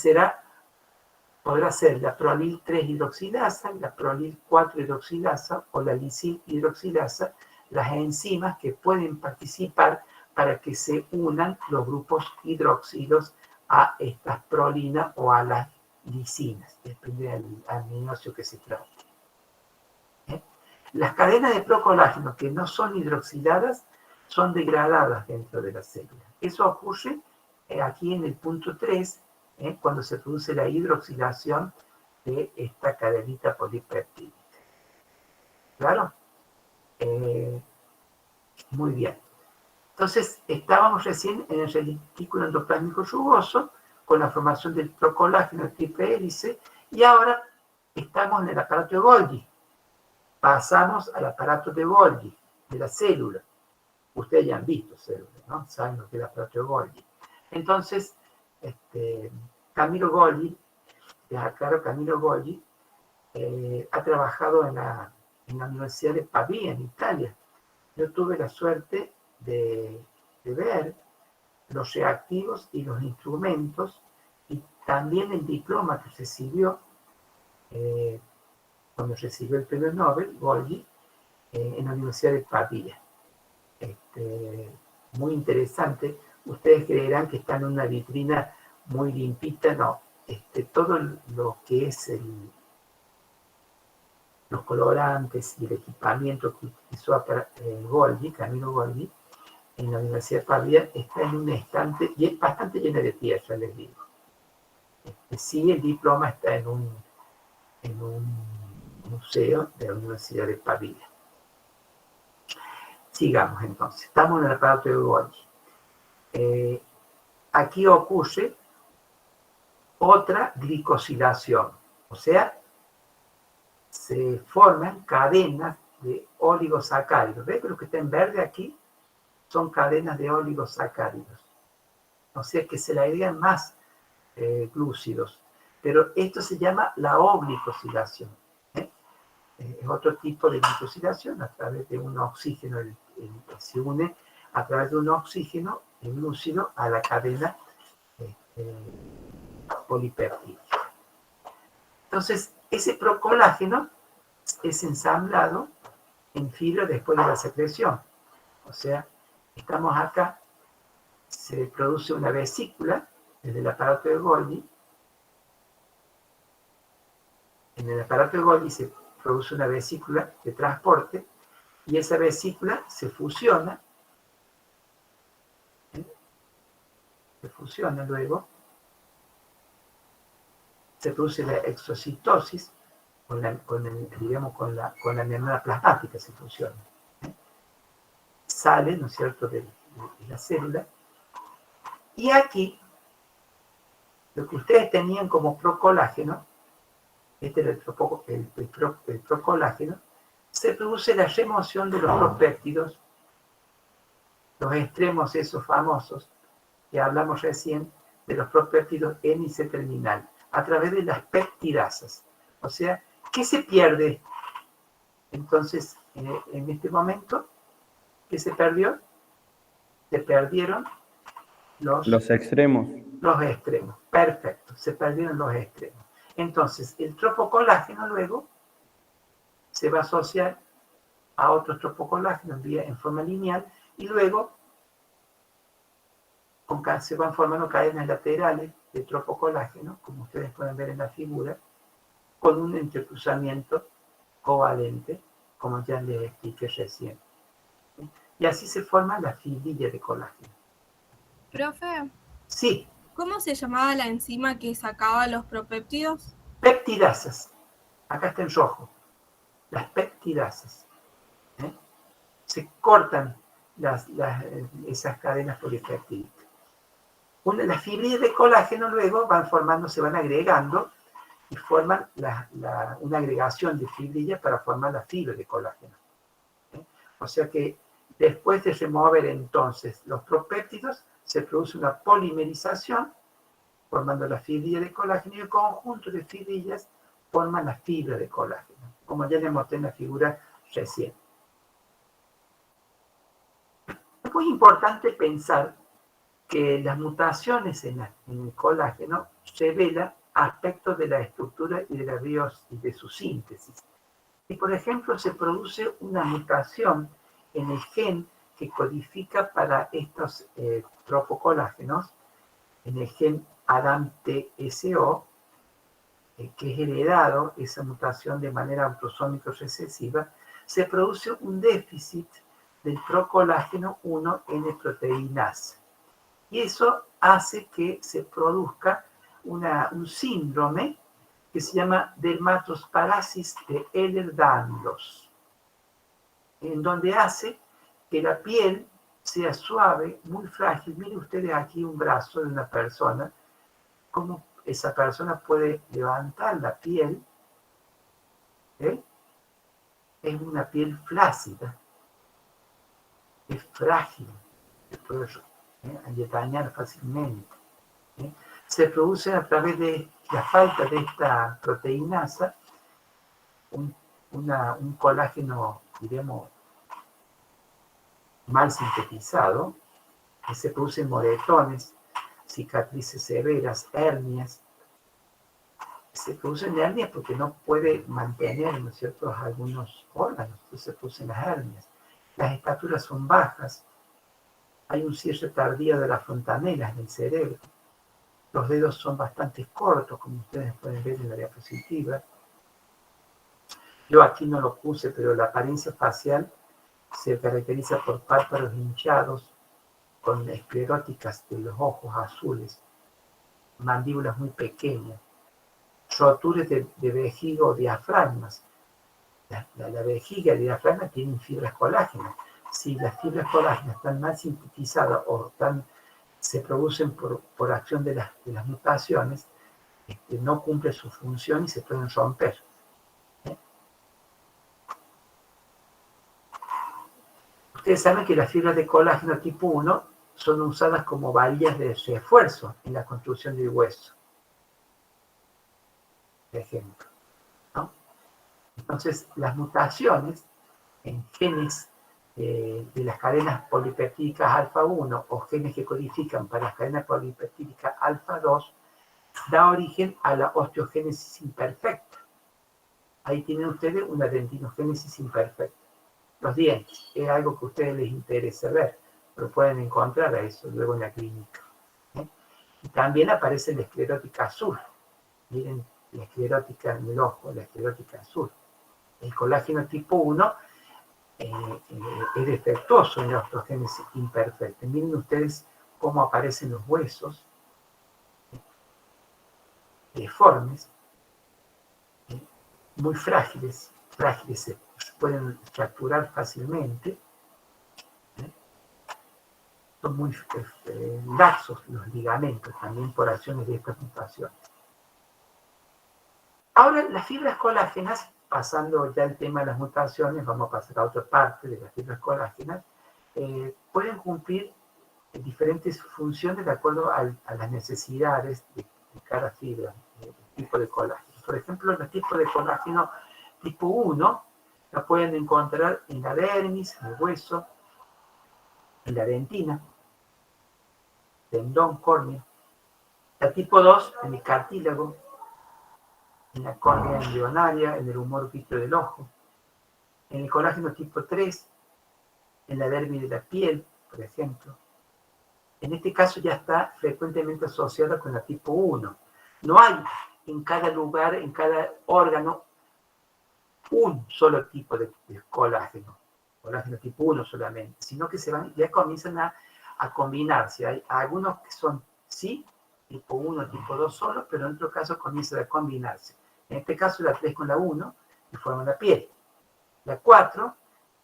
[SPEAKER 1] podrá ser la prolil 3 hidroxilasa, la prolil 4 hidroxilasa o la lisil hidroxilasa, las enzimas que pueden participar para que se unan los grupos hidroxilos a estas prolinas o a las lisinas, depende del aminoácido que se trate. Las cadenas de procolágeno que no son hidroxiladas son degradadas dentro de la célula. Eso ocurre aquí en el punto 3, cuando se produce la hidroxilación de esta cadenita polipeptídica. ¿Claro? Muy bien. Entonces, estábamos recién en el retículo endoplasmático rugoso, con la formación del procolágeno triple hélice, y ahora estamos en el aparato de Golgi. Pasamos al aparato de Golgi, de la célula. Ustedes ya han visto células, ¿no? Saben lo que es el aparato de Golgi. Entonces, Camilo Golgi, claro, Camilo Golgi, ha trabajado en la Universidad de Pavía, en Italia. Yo tuve la suerte de ver los reactivos y los instrumentos, y también el diploma que recibió cuando recibió el premio Nobel, Golgi, en la Universidad de Pavía. Muy interesante. Ustedes creerán que está en una vitrina muy limpita. No, todo lo que es los colorantes y el equipamiento que utilizó Golgi, Camilo Golgi, en la Universidad de Pavía, está en un estante y es bastante lleno de tierra, les digo. Sí, el diploma está en un museo de la Universidad de Pavía. Sigamos entonces. Estamos en el aparato de Golgi. Aquí ocurre otra glicosilación, o sea, se forman cadenas de oligosacáridos. ¿Ves que lo que está en verde aquí son cadenas de oligosacáridos? O sea que se le agregan más glúcidos. Pero esto se llama la oglicosilación. Es otro tipo de glicosilación a través de un oxígeno, se une a través de un oxígeno, el glúcido, a la cadena polipeptídica. Entonces, ese procolágeno es ensamblado en fibra después de la secreción. O sea, estamos acá, se produce una vesícula desde el aparato de Golgi. En el aparato de Golgi se produce una vesícula de transporte y esa vesícula se fusiona. Se fusiona luego. Se produce la exocitosis con la membrana plasmática se fusiona. Sale, ¿no es cierto?, de la célula. Y aquí, lo que ustedes tenían como procolágeno, este era el procolágeno, se produce la remoción de los propéptidos los extremos esos famosos que hablamos recién de los propéptidos N y C terminal, a través de las peptidasas. O sea, ¿qué se pierde? Entonces, en este momento, ¿qué se perdió? Se perdieron
[SPEAKER 5] Los extremos.
[SPEAKER 1] los extremos. Perfecto, se perdieron los extremos. Entonces, el tropocolágeno luego se va a asociar a otros tropocolágenos en forma lineal y luego se van formando cadenas laterales de tropocolágeno, como ustedes pueden ver en la figura, con un entrecruzamiento covalente, como ya les expliqué recién. Y así se forma la fibrilla de colágeno.
[SPEAKER 6] Profe,
[SPEAKER 1] Sí,
[SPEAKER 6] ¿cómo se llamaba la enzima que sacaba los propéptidos?
[SPEAKER 1] peptidasas. Acá está en rojo. Las peptidasas. Se cortan esas cadenas polipeptídicas. Las fibrillas de colágeno luego se van agregando y forman una agregación de fibrillas para formar la fibra de colágeno. O sea que después de remover entonces los propéptidos, se produce una polimerización formando la fibrilla de colágeno y el conjunto de fibrillas forman la fibra de colágeno, como ya les mostré en la figura recién. Es muy importante pensar que las mutaciones en el colágeno revelan aspectos de la estructura y de su síntesis. Si, por ejemplo, se produce una mutación en el gen que codifica para estos tropocolágenos, en el gen ADAMTSO, que es heredado esa mutación de manera autosómico recesiva, se produce un déficit del procolágeno 1 N-proteinasa. Y eso hace que se produzca un síndrome que se llama dermatosparasis de Ehlers-Danlos, en donde hace que la piel sea suave, muy frágil. Miren ustedes aquí un brazo de una persona, cómo esa persona puede levantar la piel, es una piel flácida, es frágil, se puede dañar fácilmente. Se produce a través de la falta de esta proteinasa un colágeno, diremos, mal sintetizado, que se producen moretones, cicatrices severas, hernias. Se producen hernias porque no puede mantener, ¿no es cierto?, algunos órganos, entonces se producen las hernias. Las estaturas son bajas, hay un cierre tardío de las fontanelas del cerebro, los dedos son bastante cortos, como ustedes pueden ver en la diapositiva. Yo aquí no lo puse, pero la apariencia facial se caracteriza por párpados hinchados, con escleróticas de los ojos azules, mandíbulas muy pequeñas, roturas de vejiga o diafragmas. La vejiga y el diafragma tienen fibras colágenas. Si las fibras colágenas están mal sintetizadas o se producen por acción de las mutaciones, no cumple su función y se pueden romper. Ustedes saben que las fibras de colágeno tipo 1 son usadas como varillas de refuerzo en la construcción del hueso, por ejemplo, ¿no? Entonces, las mutaciones en genes de las cadenas polipeptídicas alfa 1 o genes que codifican para las cadenas polipeptídicas alfa 2 da origen a la osteogénesis imperfecta. Ahí tienen ustedes una dentinogénesis imperfecta. Los dientes, es algo que a ustedes les interesa ver, pero pueden encontrar a eso luego en la clínica. Y también aparece la esclerótica azul. Miren la esclerótica en el ojo, la esclerótica azul. El colágeno tipo 1 es defectuoso en la osteogénesis imperfecta. Miren ustedes cómo aparecen los huesos deformes, muy frágiles, se pueden fracturar fácilmente. Son muy laxos los ligamentos, también por acciones de estas mutaciones. Ahora, las fibras colágenas, pasando ya el tema de las mutaciones, vamos a pasar a otra parte de las fibras colágenas. pueden cumplir diferentes funciones de acuerdo a las necesidades de cada fibra, del tipo de colágeno. Por ejemplo, los tipos de colágeno tipo 1 la pueden encontrar en la dermis, en el hueso, en la dentina, tendón, córnea. La tipo 2 en el cartílago, en la córnea embrionaria, en el humor vítreo del ojo. En el colágeno tipo 3, en la dermis de la piel, por ejemplo. En este caso ya está frecuentemente asociado con la tipo 1. No hay en cada lugar, en cada órgano, un solo tipo de colágeno tipo 1 solamente, sino que ya comienzan a combinarse. Hay algunos que son, sí, tipo 1, tipo 2 solo, pero en otro caso comienzan a combinarse. En este caso la 3 con la 1 y forman la piel. La 4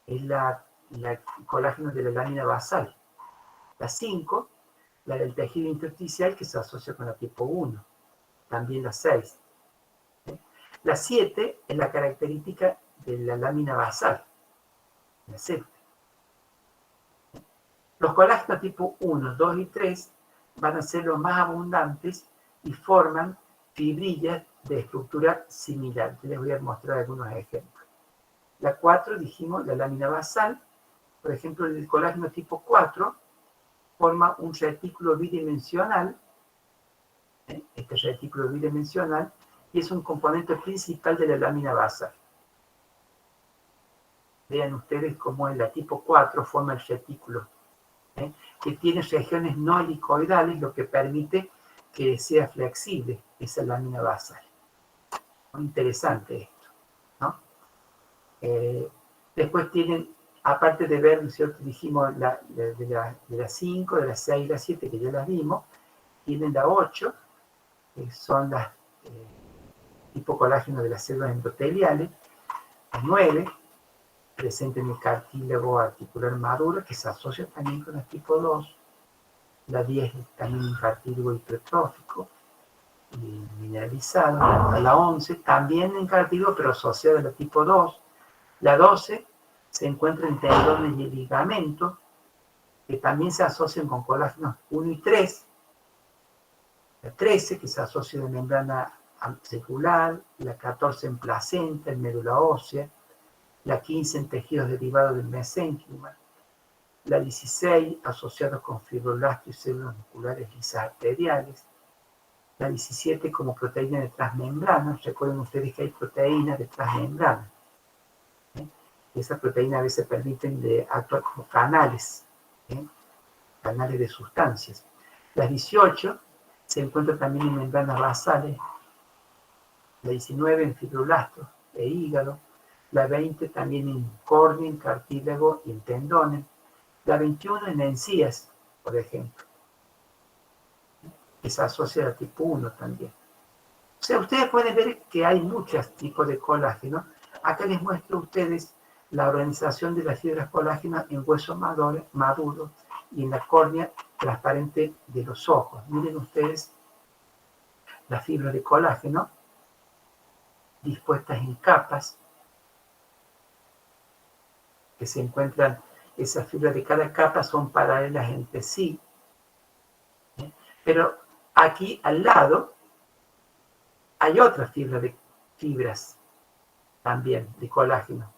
[SPEAKER 1] es el colágeno de la lámina basal. La 5, la del tejido intersticial, que se asocia con la tipo 1. También la 6. La 7 es la característica de la lámina basal. La 7. Los colágenos tipo 1, 2 y 3 van a ser los más abundantes y forman fibrillas de estructura similar. Les voy a mostrar algunos ejemplos. La 4, dijimos, la lámina basal. Por ejemplo, el colágeno tipo 4 forma un retículo bidimensional. Este retículo bidimensional y es un componente principal de la lámina basal. Vean ustedes cómo en la tipo 4 forma el retículo, que tiene regiones no helicoidales, lo que permite que sea flexible esa lámina basal. Muy interesante esto, ¿no? Después tienen, aparte de ver, ¿no es cierto? Dijimos de la 5, de la 6 y la 7, que ya las vimos, tienen la 8, que son las tipo colágeno de las células endoteliales, la 9, presente en el cartílago articular maduro, que se asocia también con el tipo 2, la 10 también en cartílago hipertrófico y mineralizado, la 11 también en cartílago, pero asociada a la tipo 2, la 12 se encuentra en tendones y ligamentos, que también se asocian con colágenos 1 y 3, la 13 que se asocia a la membrana celular, la 14 en placenta, en médula ósea, la 15 en tejidos derivados del mesénquima, la 16 asociados con fibroblastos y células musculares lisas arteriales, la 17 como proteína de transmembrana. Recuerden ustedes que hay proteínas de transmembrana. Esas proteínas a veces permiten actuar como canales, canales de sustancias. La 18 se encuentra también en membranas basales, la 19 en fibroblastos e hígado, la 20 también en córnea, en cartílago y en tendones, la 21 en encías, por ejemplo, que se asocia al tipo 1 también. O sea, ustedes pueden ver que hay muchos tipos de colágeno. Acá les muestro a ustedes la organización de las fibras colágenas en hueso maduro y en la córnea transparente de los ojos. Miren ustedes las fibras de colágeno dispuestas en capas que se encuentran. Esas fibras de cada capa son paralelas entre sí, pero aquí al lado hay otras fibras también de colágeno,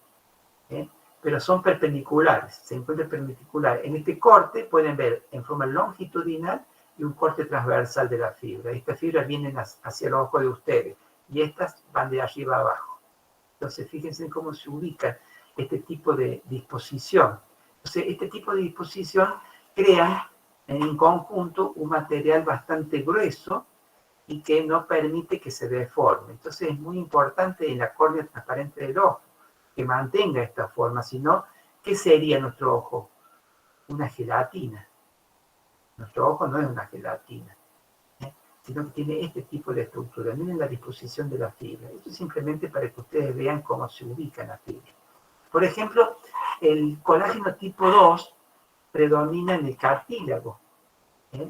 [SPEAKER 1] pero son perpendiculares, se encuentran perpendiculares. En este corte pueden ver en forma longitudinal y un corte transversal de la fibra. Estas fibras vienen hacia los ojos de ustedes y estas van de arriba a abajo. Entonces fíjense en cómo se ubica este tipo de disposición. Entonces, este tipo de disposición crean en conjunto un material bastante grueso y que no permite que se deforme. Entonces, es muy importante en la córnea transparente del ojo que mantenga esta forma, si no, ¿qué sería nuestro ojo? Una gelatina. Nuestro ojo no es una gelatina, sino que tiene este tipo de estructura. Miren la disposición de la fibra. Esto es simplemente para que ustedes vean cómo se ubica la fibra. Por ejemplo, el colágeno tipo 2 predomina en el cartílago.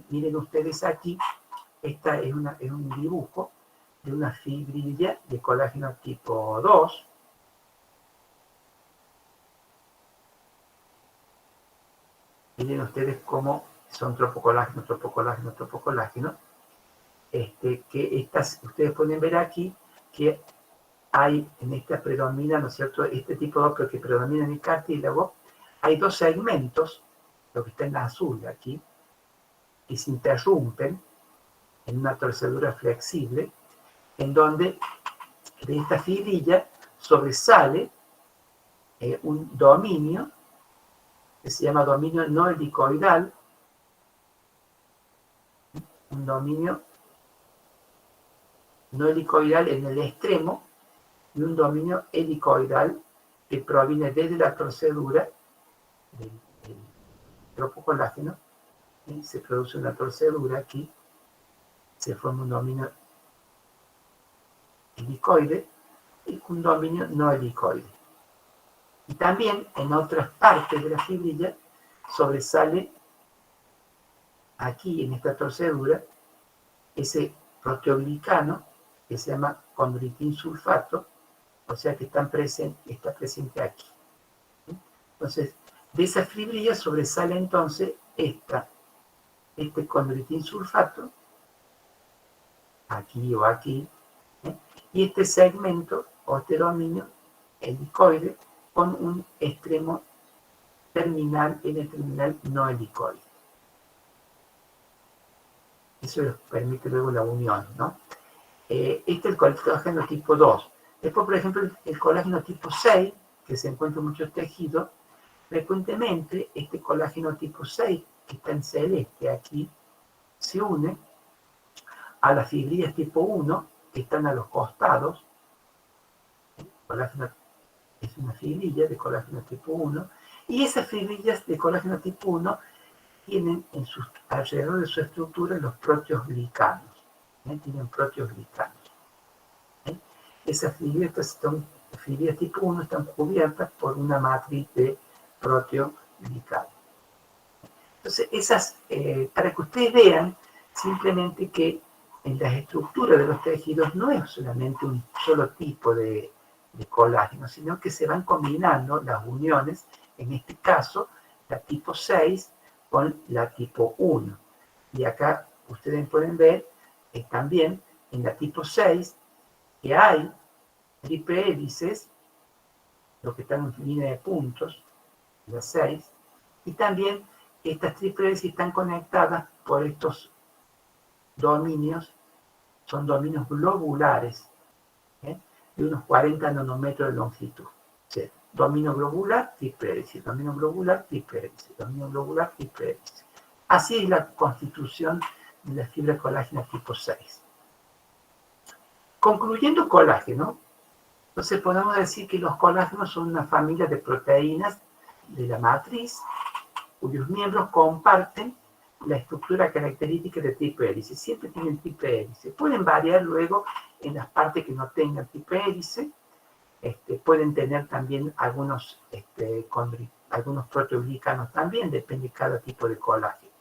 [SPEAKER 1] Miren ustedes aquí, esta es un dibujo de una fibrilla de colágeno tipo 2. miren ustedes cómo son tropocolágeno, tropocolágeno, tropocolágeno. Que ustedes pueden ver aquí que hay en esta predomina, ¿no es cierto?, este tipo de ópero que predomina en el cartílago, hay dos segmentos, lo que está en azul aquí, que se interrumpen en una torcedura flexible, en donde de esta fibrilla sobresale un dominio que se llama dominio no helicoidal, un dominio no helicoidal en el extremo y un dominio helicoidal que proviene desde la torcedura del tropocolágeno. Se produce una torcedura aquí, se forma un dominio helicoide y un dominio no helicoide. Y también en otras partes de la fibrilla sobresale aquí en esta torcedura ese proteoglicano que se llama condroitin sulfato, o sea que está presente aquí. Entonces, de esa fibrilla sobresale entonces este condroitin sulfato, aquí o aquí, y este segmento o este dominio helicoide con un extremo terminal en el terminal no helicoide. Eso les permite luego la unión, ¿no? Este es el colágeno tipo 2. Después, por ejemplo, el colágeno tipo 6, que se encuentra en muchos tejidos, frecuentemente este colágeno tipo 6, que está en celeste aquí, se une a las fibrillas tipo 1, que están a los costados. El colágeno es una fibrilla de colágeno tipo 1, y esas fibrillas de colágeno tipo 1 tienen alrededor de su estructura los proteoglicanos. Tienen proteoglicanos. Esas fibrillas tipo 1 están cubiertas por una matriz de proteoglicanos. Entonces, para que ustedes vean simplemente que en las estructuras de los tejidos no es solamente un solo tipo de colágeno, sino que se van combinando las uniones, en este caso, la tipo 6 con la tipo 1. Y acá ustedes pueden ver también en la tipo 6 que hay triple hélices, lo que están en línea de puntos, la 6, y también estas triple hélices están conectadas por estos dominios, son dominios globulares, de unos 40 nanómetros de longitud. O sea, dominio globular, triple hélice, dominio globular, triple hélice, dominio globular, triple hélice. Así es la constitución de la fibra colágena tipo 6. Concluyendo colágeno, entonces podemos decir que los colágenos son una familia de proteínas de la matriz cuyos miembros comparten la estructura característica de triple hélice. Siempre tienen triple hélice. Pueden variar luego en las partes que no tengan triple hélice. Pueden tener también algunos proteoglicanos también, depende de cada tipo de colágeno.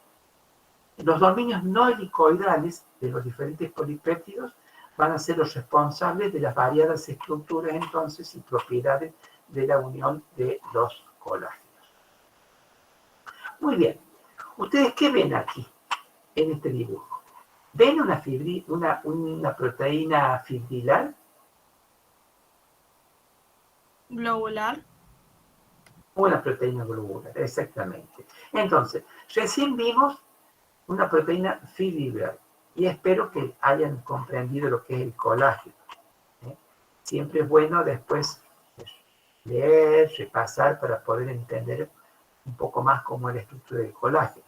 [SPEAKER 1] Los dominios no helicoidales de los diferentes polipéptidos van a ser los responsables de las variadas estructuras entonces y propiedades de la unión de los colágenos. Muy bien. ¿Ustedes qué ven aquí en este dibujo? ¿Ven una proteína fibrilar?
[SPEAKER 6] Globular.
[SPEAKER 1] Una proteína globular, exactamente. Entonces, recién vimos una proteína fibrilar y espero que hayan comprendido lo que es el colágeno. Siempre es bueno después leer, repasar para poder entender un poco más cómo es la estructura del colágeno.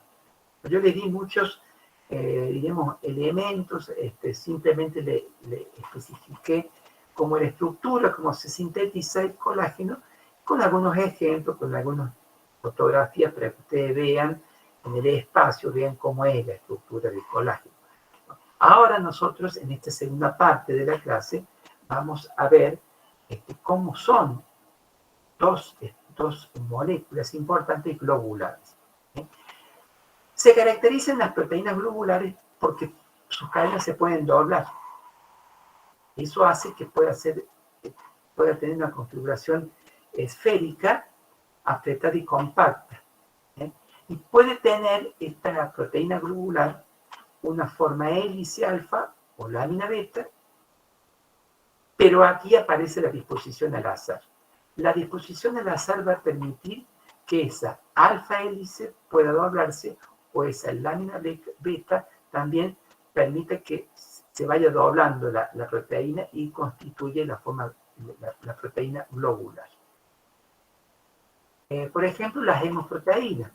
[SPEAKER 1] Yo le di muchos, elementos, simplemente le especifiqué cómo es la estructura, cómo se sintetiza el colágeno, con algunos ejemplos, con algunas fotografías para que ustedes vean en el espacio, vean cómo es la estructura del colágeno. Ahora nosotros, en esta segunda parte de la clase, vamos a ver cómo son dos moléculas importantes globulares. Se caracterizan las proteínas globulares porque sus cadenas se pueden doblar. Eso hace que pueda tener una configuración esférica, apretada y compacta. Y puede tener esta proteína globular una forma hélice alfa o lámina beta, pero aquí aparece la disposición al azar. La disposición al azar va a permitir que esa alfa hélice pueda doblarse, o esa lámina beta también permite que se vaya doblando la proteína y constituye la proteína globular. Por ejemplo, las hemoproteínas,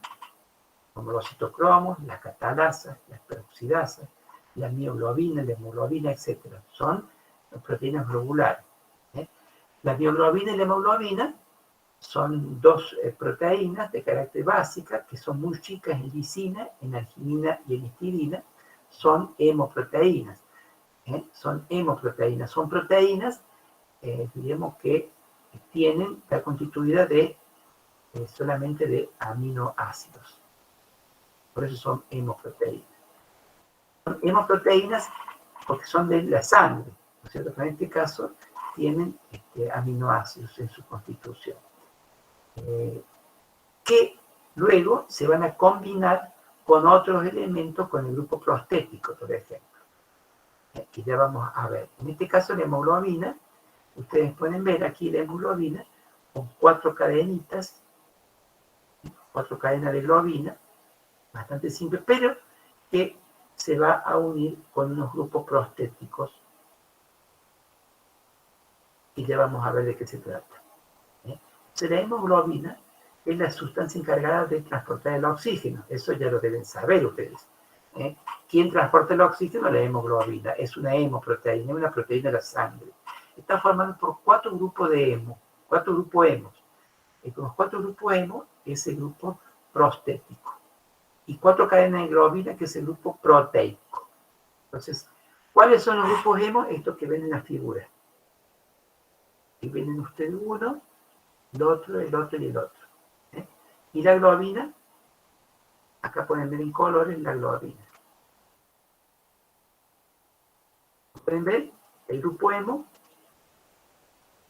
[SPEAKER 1] como los citocromos, las catalasas, las peroxidasas, la mioglobina, la hemoglobina, etc. Son proteínas globulares. La mioglobina y la hemoglobina son dos proteínas de carácter básica que son muy chicas en lisina, en arginina y en histidina. Son hemoproteínas. Son hemoproteínas. Son proteínas, digamos, que está constituida de solamente de aminoácidos. Por eso son hemoproteínas. Son hemoproteínas porque son de la sangre, ¿no es cierto? Pero en este caso tienen aminoácidos en su constitución, que luego se van a combinar con otros elementos, con el grupo prostético, por ejemplo, que ya vamos a ver. En este caso la hemoglobina, ustedes pueden ver aquí la hemoglobina con 4 cadenitas, 4 cadenas de globina, bastante simple, pero que se va a unir con unos grupos prostéticos, y ya vamos a ver de qué se trata. La hemoglobina es la sustancia encargada de transportar el oxígeno, eso ya lo deben saber ustedes. ¿Quién transporta el oxígeno? La hemoglobina, es una hemoproteína, una proteína de la sangre. Está formada por 4 grupos de hemo, 4 grupos hemos. Y con los 4 grupos hemo es el grupo prostético. Y 4 cadenas de globina, que es el grupo proteico. Entonces, ¿cuáles son los grupos hemo? Estos que ven en la figura. Y ven ustedes uno, el otro y el otro. Y la globina, acá pueden ver en colores la globina. Pueden ver el grupo hemo,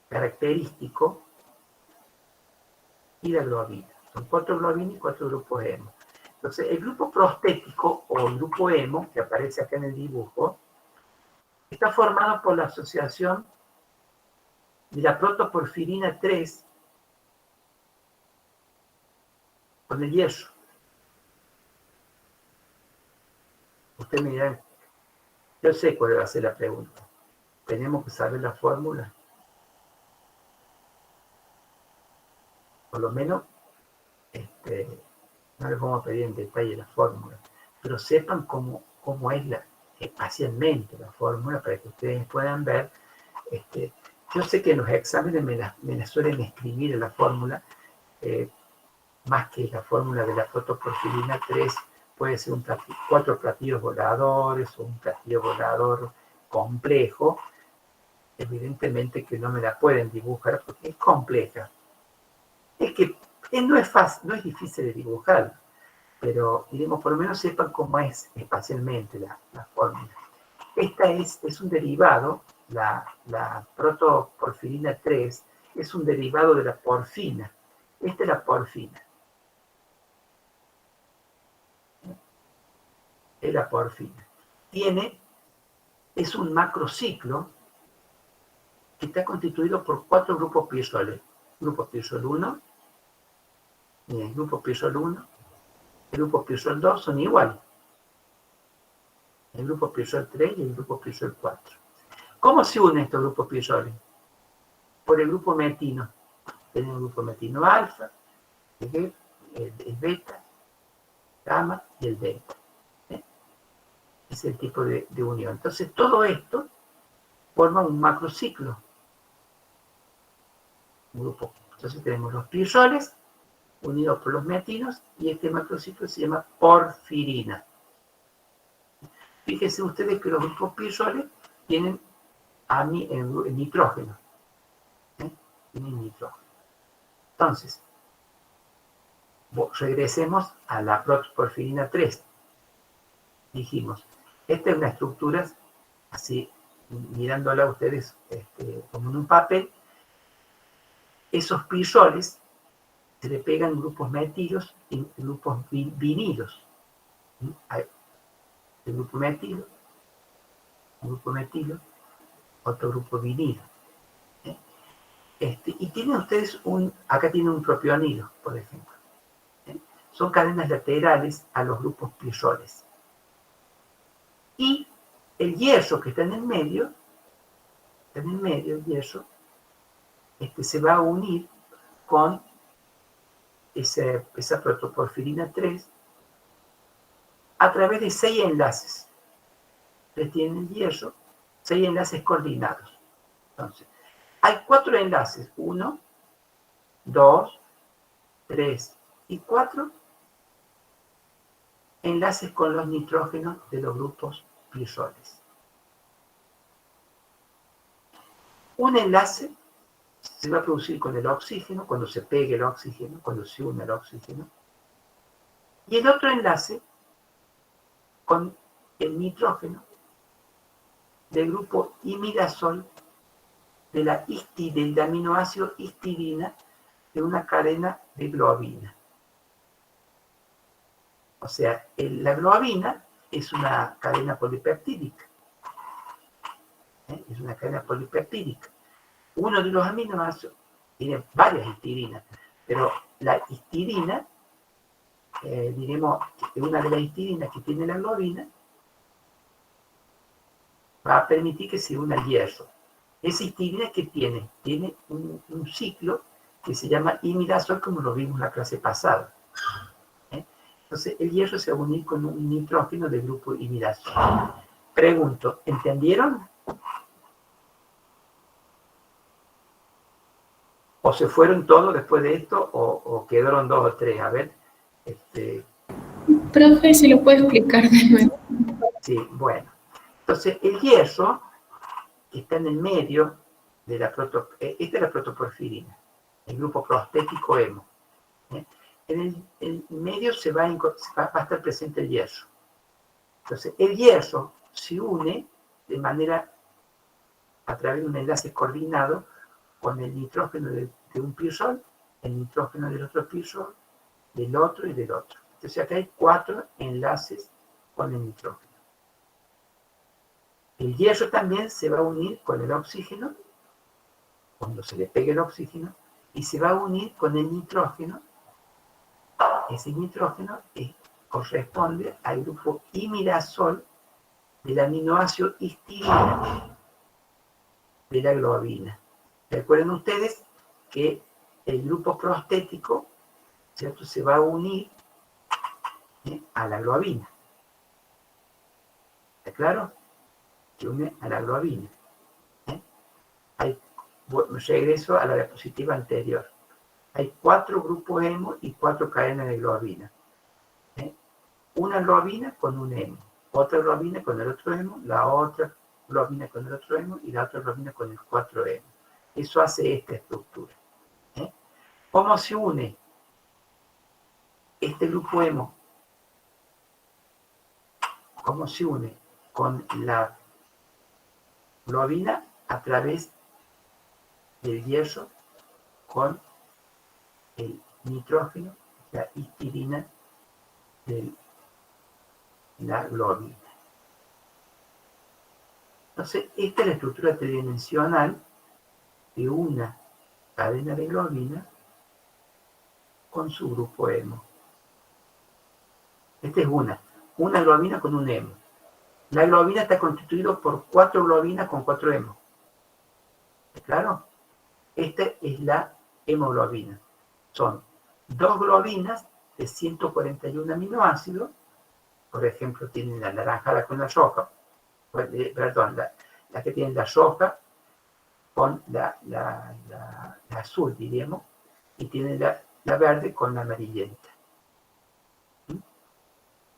[SPEAKER 1] característico, y la globina. Son 4 globinas y 4 grupos hemo. Entonces, el grupo prostético o el grupo hemo, que aparece acá en el dibujo, está formado por la asociación de la protoporfirina 3 con el hierro. Ustedes me dirán, yo sé cuál va a ser la pregunta. Tenemos que saber la fórmula. Por lo menos, no les vamos a pedir en detalle la fórmula, pero sepan cómo es espacialmente la fórmula para que ustedes puedan ver. Yo sé que en los exámenes me la suelen escribir en la fórmula, más que la fórmula de la protoporfirina 3, puede ser 4 platillos voladores o un platillo volador complejo. Evidentemente que no me la pueden dibujar porque es compleja. Es que no es fácil, no es difícil de dibujar, pero digamos, por lo menos sepan cómo es espacialmente la fórmula. Esta es un derivado, la protoporfirina 3 es un derivado de la porfina. Esta es la porfina. Es la porfina. Es un macrociclo que está constituido por 4 grupos pirroles. Grupo pirrol 1, y el grupo pirrol 1, el grupo pirrol 2 son iguales. El grupo pirrol 3 y el grupo pirrol 4. ¿Cómo se unen estos grupos pirroles? Por el grupo metino. Tenemos el grupo metino alfa, el beta, gamma y el delta. Es el tipo de unión. Entonces, todo esto forma un macrociclo. Un grupo. Entonces, tenemos los pirroles unidos por los metinos y este macrociclo se llama porfirina. Fíjense ustedes que los grupos pirroles tienen nitrógeno. Tienen nitrógeno. Entonces, regresemos a la protoporfirina 3. Dijimos, esta es una estructura, así, mirándola a ustedes como en un papel. Esos pirroles se le pegan grupos metilos y grupos vinilos. Hay un grupo metilo, otro grupo vinilo. Y tienen ustedes acá tienen un propionilo, por ejemplo. Son cadenas laterales a los grupos pirroles. Y el hierro que está en el medio, el hierro, se va a unir con esa protoporfirina 3 a través de 6 enlaces. Ustedes tienen el hierro, 6 enlaces coordinados. Entonces, hay 4 enlaces, 1, 2, 3 y 4 enlaces con los nitrógenos de los grupos pirroles. Un enlace se va a producir con el oxígeno, cuando se pegue el oxígeno, cuando se une el oxígeno, y el otro enlace con el nitrógeno del grupo imidazol del aminoácido histidina de una cadena de globina. O sea, la globina es una cadena polipeptídica. Es una cadena polipeptídica. Uno de los aminoácidos tiene varias histidinas, pero la histidina, diremos que una de las histidinas que tiene la globina, va a permitir que se una el hierro. Esa histidina que tiene un ciclo que se llama imidazol, como lo vimos en la clase pasada. Entonces, el hierro se va a unir con un nitrógeno del grupo imidazol. Pregunto, ¿entendieron? ¿O se fueron todos después de esto o quedaron 2 o 3? A ver.
[SPEAKER 3] Profe, ¿se lo puede explicar de nuevo?
[SPEAKER 1] Sí, bueno. Entonces, el hierro que está en el medio de esta es la protoporfirina, el grupo prostético hemo. En el medio va a estar presente el hierro. Entonces, el hierro se une de manera, a través de un enlace coordinado, con el nitrógeno de un pirrol, el nitrógeno del otro pirrol, del otro y del otro. Entonces, acá hay 4 enlaces con el nitrógeno. El hierro también se va a unir con el oxígeno, cuando se le pegue el oxígeno, y se va a unir con el nitrógeno. Ese nitrógeno corresponde al grupo imidazol del aminoácido histidina de la globina. Recuerden ustedes que el grupo prostético, ¿cierto?, se va a unir a la globina. ¿Está claro? Se une a la globina. Regreso a la diapositiva anterior. Hay 4 grupos hemo y 4 cadenas de globina. Una globina con un hemo, otra globina con el otro hemo, la otra globina con el otro hemo y la otra globina con el 4 hemo. Eso hace esta estructura. ¿Cómo se une este grupo hemo? ¿Cómo se une con la globina? A través del hierro con el nitrógeno, la histidina de la globina. Entonces, esta es la estructura tridimensional de una cadena de globina con su grupo hemo. Esta es una globina con un hemo. La globina está constituida por 4 globinas con 4 hemos. ¿Está claro? Esta es la hemoglobina. Son 2 globinas de 141 aminoácidos. Por ejemplo, tienen la naranjada con la roja. Perdón, la que tiene la roja con la azul, diríamos. Y tienen la verde con la amarillenta.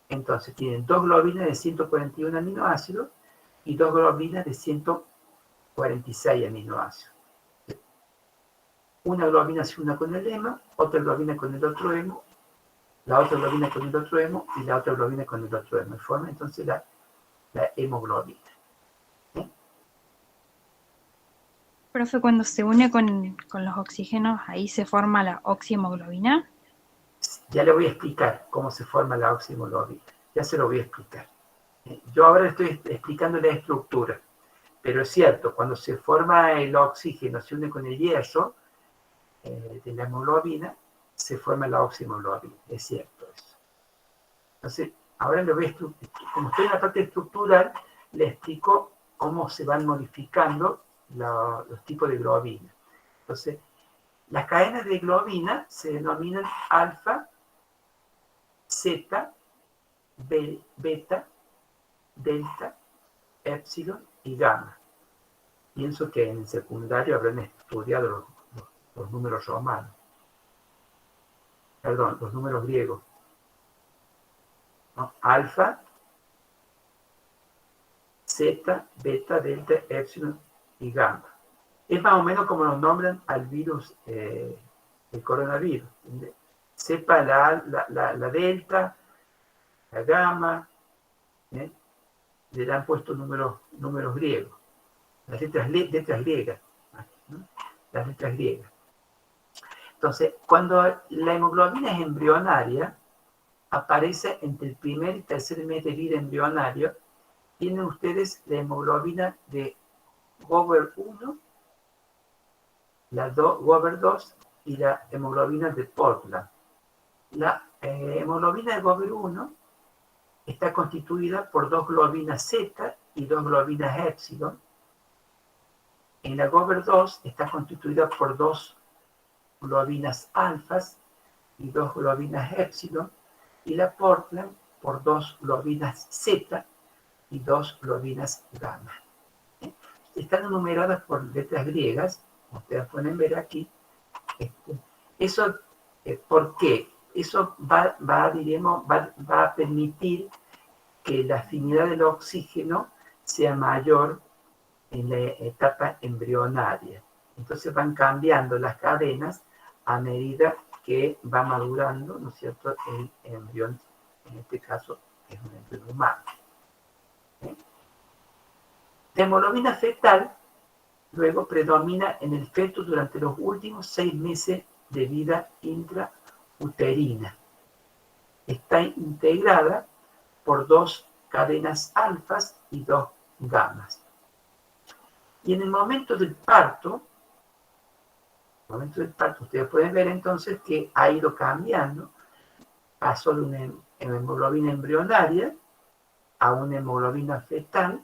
[SPEAKER 1] Entonces, tienen 2 globinas de 141 aminoácidos y 2 globinas de 146 aminoácidos. Una globina se une con el hemo, otra globina con el otro hemo, la otra globina con el otro hemo y la otra globina con el otro hemo. Forma entonces la hemoglobina.
[SPEAKER 2] Profe, cuando se une con los oxígenos, ahí se forma la oxihemoglobina.
[SPEAKER 1] Ya le voy a explicar cómo se forma la oxihemoglobina. Ya se lo voy a explicar. Yo ahora estoy explicando la estructura. Pero es cierto, cuando se forma el oxígeno, se une con el hierro de la hemoglobina, se forma la oxihemoglobina. Es cierto eso. Entonces, ahora le voy a como estoy en la parte estructural, le explico cómo se van modificando los tipos de globina. Entonces, las cadenas de globina se denominan alfa, zeta, beta, delta, épsilon y gamma. Pienso que en el secundario habrán estudiado los números romanos. Perdón, los números griegos. ¿No? Alfa, zeta, beta, delta, épsilon y gamma. Es más o menos como nos nombran al virus, el coronavirus. Sepa la delta, la gamma, le han puesto números griegos. Las letras griegas. ¿No? Las letras griegas. Entonces, cuando la hemoglobina es embrionaria, aparece entre el primer y tercer mes de vida embrionario, tienen ustedes la hemoglobina de Gover 1, la Gover 2 y la hemoglobina de Portland. La hemoglobina de Gover 1 está constituida por 2 globinas Z y 2 globinas Epsilon. En la Gover 2 está constituida por 2 globinas alfas y 2 globinas Epsilon, y la Portland por 2 globinas Z y 2 globinas gamma. Están numeradas por letras griegas, ustedes pueden ver aquí. Eso, ¿por qué? Eso va a permitir que la afinidad del oxígeno sea mayor en la etapa embrionaria. Entonces van cambiando las cadenas a medida que va madurando, ¿no es cierto?, el embrión, en este caso es un embrión humano. La hemoglobina fetal luego predomina en el feto durante los últimos 6 meses de vida intrauterina. Está integrada por 2 cadenas alfas y 2 gamas. Y en el momento del parto, ustedes pueden ver entonces que ha ido cambiando. Pasó de una hemoglobina embrionaria a una hemoglobina fetal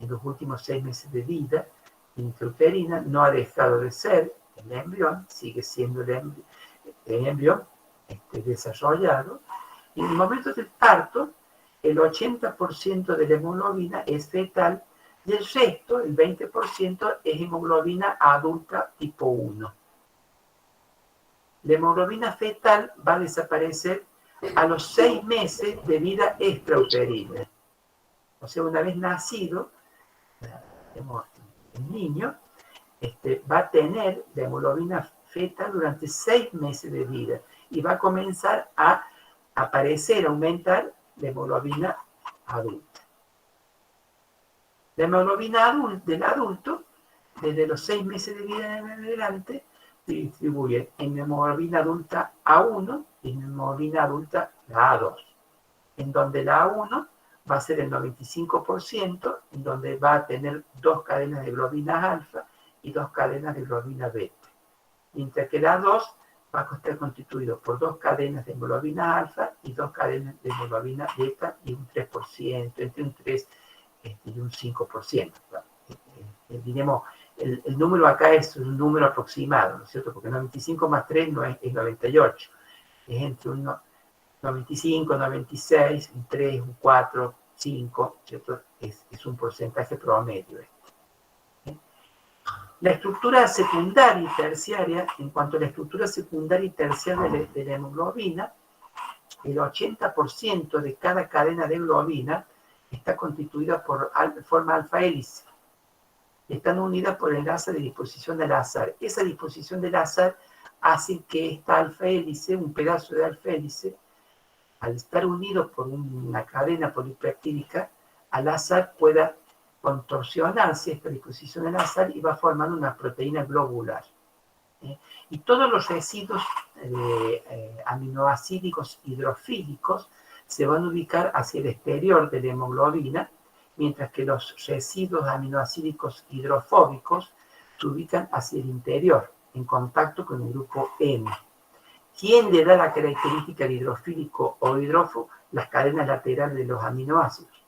[SPEAKER 1] en los últimos 6 meses de vida intrauterina. No ha dejado de ser el embrión, sigue siendo el embrión desarrollado. Y en el momento del parto, el 80% de la hemoglobina es fetal y el resto, el 20%, es hemoglobina adulta tipo 1. La hemoglobina fetal va a desaparecer a los 6 meses de vida extrauterina. O sea, una vez nacido, el niño va a tener la hemoglobina fetal durante 6 meses de vida y va a comenzar a aparecer, a aumentar la hemoglobina adulta. La hemoglobina del adulto, desde los 6 meses de vida en adelante, se distribuye en hemoglobina adulta A1 y en hemoglobina adulta la A2, en donde la A1 va a ser el 95%, en donde va a tener 2 cadenas de globinas alfa y 2 cadenas de globina beta. Mientras que la A2 va a estar constituido por 2 cadenas de hemoglobina alfa y 2 cadenas de hemoglobina beta y un 3%, entre un 3 y un 5%. Diremos, el número acá es un número aproximado, ¿no es cierto? Porque 95 más 3 no es 98. Es entre un 95, 96, un 3, un 4, 5, ¿cierto? Es un porcentaje promedio. La estructura secundaria y terciaria, en cuanto a la estructura secundaria y terciaria de la hemoglobina, el 80% de cada cadena de globina está constituida por forma alfa hélice. Están unidas por enlace de disposición del azar. Esa disposición del azar hace que esta alfa hélice, un pedazo de alfa hélice, al estar unido por una cadena polipeptídica, al azar pueda contorsionarse esta disposición de la sal y va formando una proteína globular. Y todos los residuos aminoácidos hidrofílicos se van a ubicar hacia el exterior de la hemoglobina, mientras que los residuos aminoácidos hidrofóbicos se ubican hacia el interior, en contacto con el grupo hemo. ¿Quién le da la característica de hidrofílico o hidrófobo? Las cadenas laterales de los aminoácidos.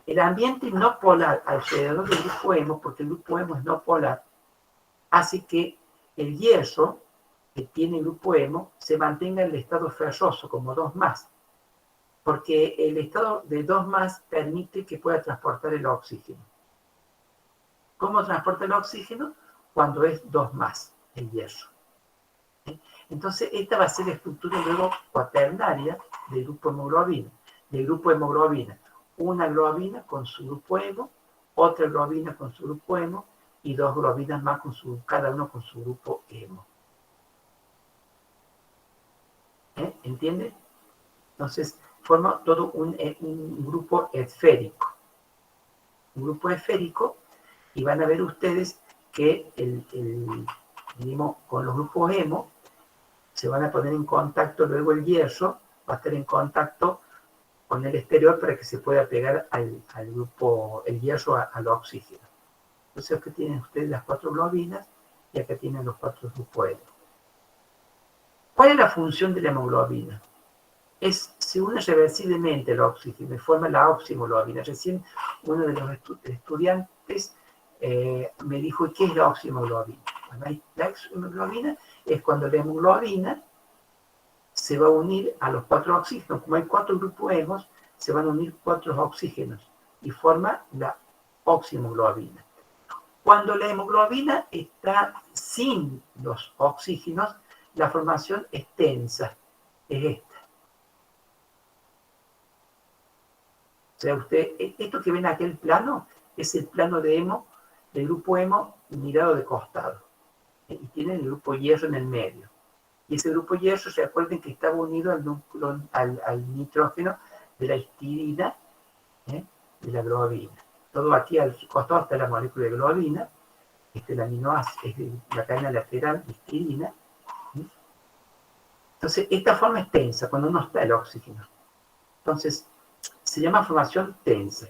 [SPEAKER 1] El ambiente no polar alrededor del grupo hemo, porque el grupo hemo es no polar, hace que el hierro que tiene el grupo hemo se mantenga en el estado ferroso como 2+, porque el estado de 2+ permite que pueda transportar el oxígeno. ¿Cómo transporta el oxígeno? Cuando es 2+, el hierro. Entonces, esta va a ser la estructura luego cuaternaria del grupo hemoglobina. Del grupo hemoglobina, una globina con su grupo hemo, otra globina con su grupo hemo, y 2 globinas más cada uno con su grupo hemo. ¿Entienden? Entonces, forma todo un grupo esférico. Un grupo esférico, y van a ver ustedes que con los grupos hemo se van a poner en contacto, luego el hierro va a estar en contacto con el exterior para que se pueda pegar al grupo, el hierro al oxígeno. Entonces aquí tienen ustedes las 4 globinas y acá tienen los 4 grupos hemo. ¿Cuál es la función de la hemoglobina? Se une reversiblemente el oxígeno y forma la oxihemoglobina. Recién uno de los estudiantes me dijo, ¿qué es la oxihemoglobina? Bueno, la oxihemoglobina es cuando la hemoglobina se va a unir a los 4 oxígenos. Como hay 4 grupos hemos, se van a unir 4 oxígenos y forma la oxihemoglobina. Cuando la hemoglobina está sin los oxígenos, la formación es tensa, es esta. O sea, esto que ven aquí, el plano, es el plano de hemo, del grupo hemo mirado de costado. Y tiene el grupo hierro en el medio. Y ese grupo hierro, se acuerden que estaba unido al nitrógeno de la histidina, de la globina. Todo aquí al costado está la molécula de globina, el aminoácido, es la cadena lateral de histidina. Entonces, esta forma es tensa cuando no está el oxígeno. Entonces, se llama formación tensa.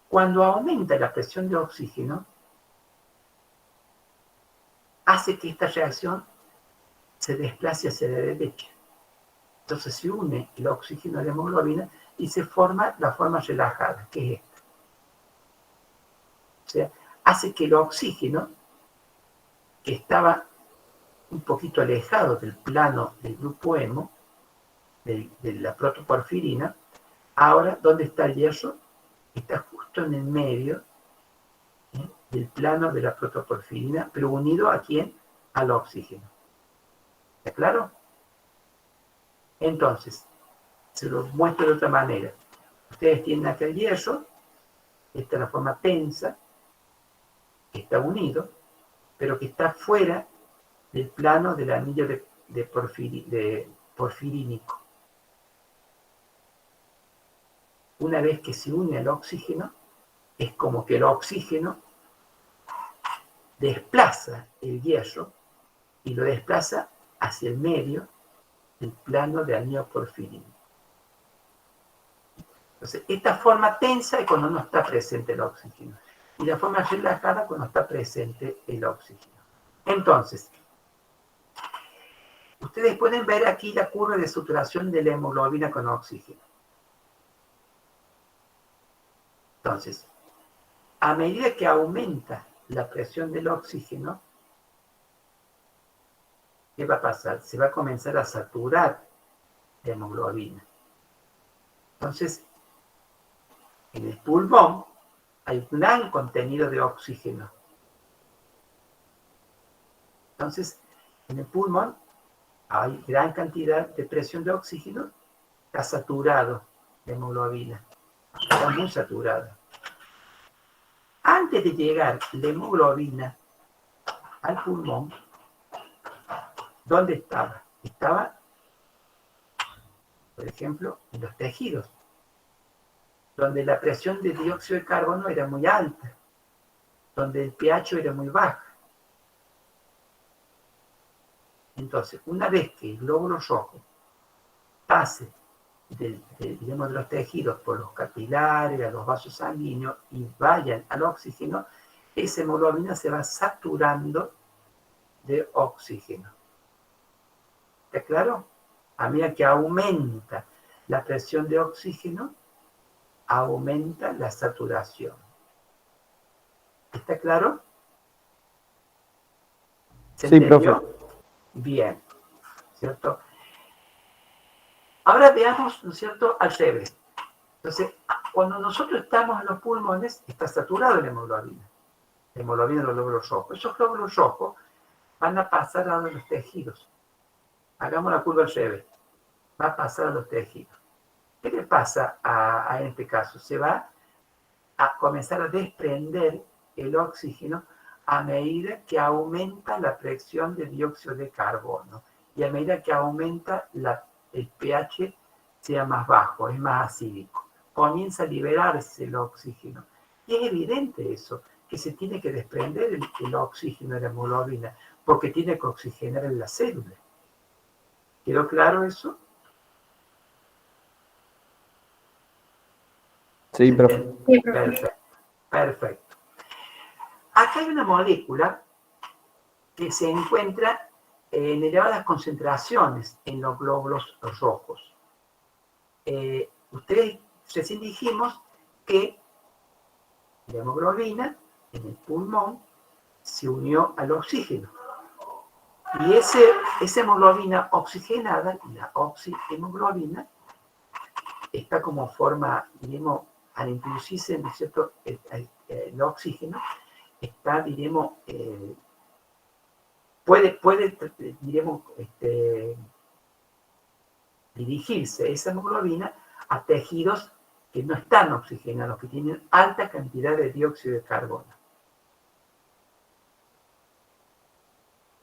[SPEAKER 1] Cuando aumenta la presión de oxígeno, hace que esta reacción se desplace hacia la derecha. Entonces se une el oxígeno a la hemoglobina y se forma la forma relajada, que es esta. O sea, hace que el oxígeno, que estaba un poquito alejado del plano del grupo hemo, de la protoporfirina, ahora, ¿dónde está el hierro? Está justo en el medio del plano de la protoporfirina, pero unido ¿a quién? Al oxígeno. ¿Está claro? Entonces, se los muestro de otra manera. Ustedes tienen acá el hierro, esta es la forma tensa, que está unido, pero que está fuera del plano del anillo de porfirínico. Una vez que se une al oxígeno, es como que el oxígeno desplaza el hierro y lo desplaza hacia el medio del plano de anillo porfirínico. Entonces, esta forma tensa es cuando no está presente el oxígeno. Y la forma relajada cuando está presente el oxígeno. Entonces, ustedes pueden ver aquí la curva de saturación de la hemoglobina con oxígeno. Entonces, a medida que aumenta la presión del oxígeno, ¿qué va a pasar? Se va a comenzar a saturar la hemoglobina. Entonces, en el pulmón hay un gran contenido de oxígeno. Entonces, en el pulmón hay gran cantidad de presión de oxígeno, está saturado la hemoglobina, está muy saturada. Antes de llegar la hemoglobina al pulmón, ¿dónde estaba? Estaba, por ejemplo, en los tejidos. donde la presión de dióxido de carbono era muy alta, donde el pH era muy bajo. Entonces, una vez que el glóbulo rojo pase digamos, de los tejidos por los capilares, a los vasos sanguíneos y vayan al oxígeno, esa hemoglobina se va saturando de oxígeno. ¿Está claro? A medida que aumenta la presión de oxígeno, aumenta la saturación. ¿Está claro? ¿Se
[SPEAKER 5] Sí,
[SPEAKER 1] entendió?
[SPEAKER 5] profe.
[SPEAKER 1] Bien, ¿cierto? Ahora veamos, ¿no es cierto?, al revés. Entonces, cuando nosotros estamos en los pulmones, está saturado la hemoglobina de los glóbulos rojos. Esos glóbulos rojos van a pasar a los tejidos. Hagamos la curva al revés. Va a pasar a los tejidos. ¿Qué le pasa en este caso? Se va a comenzar a desprender el oxígeno a medida que aumenta la presión de dióxido de carbono y a medida que aumenta el pH sea más bajo, es más acídico. Comienza a liberarse el oxígeno. Y es evidente eso, que se tiene que desprender el oxígeno de la hemoglobina, porque tiene que oxigenar en la célula. ¿Quedó claro eso?
[SPEAKER 5] Sí, profe.
[SPEAKER 3] Sí, profe.
[SPEAKER 1] Perfecto, perfecto. Acá hay una molécula que se encuentra en elevadas concentraciones en los glóbulos rojos. Ustedes recién dijimos que la hemoglobina en el pulmón se unió al oxígeno. Y esa hemoglobina oxigenada, la oxihemoglobina, está como forma, diremos, al introducirse, ¿no es cierto?, el oxígeno, está, diremos, puede diremos, dirigirse esa hemoglobina a tejidos que no están oxigenados, que tienen alta cantidad de dióxido de carbono.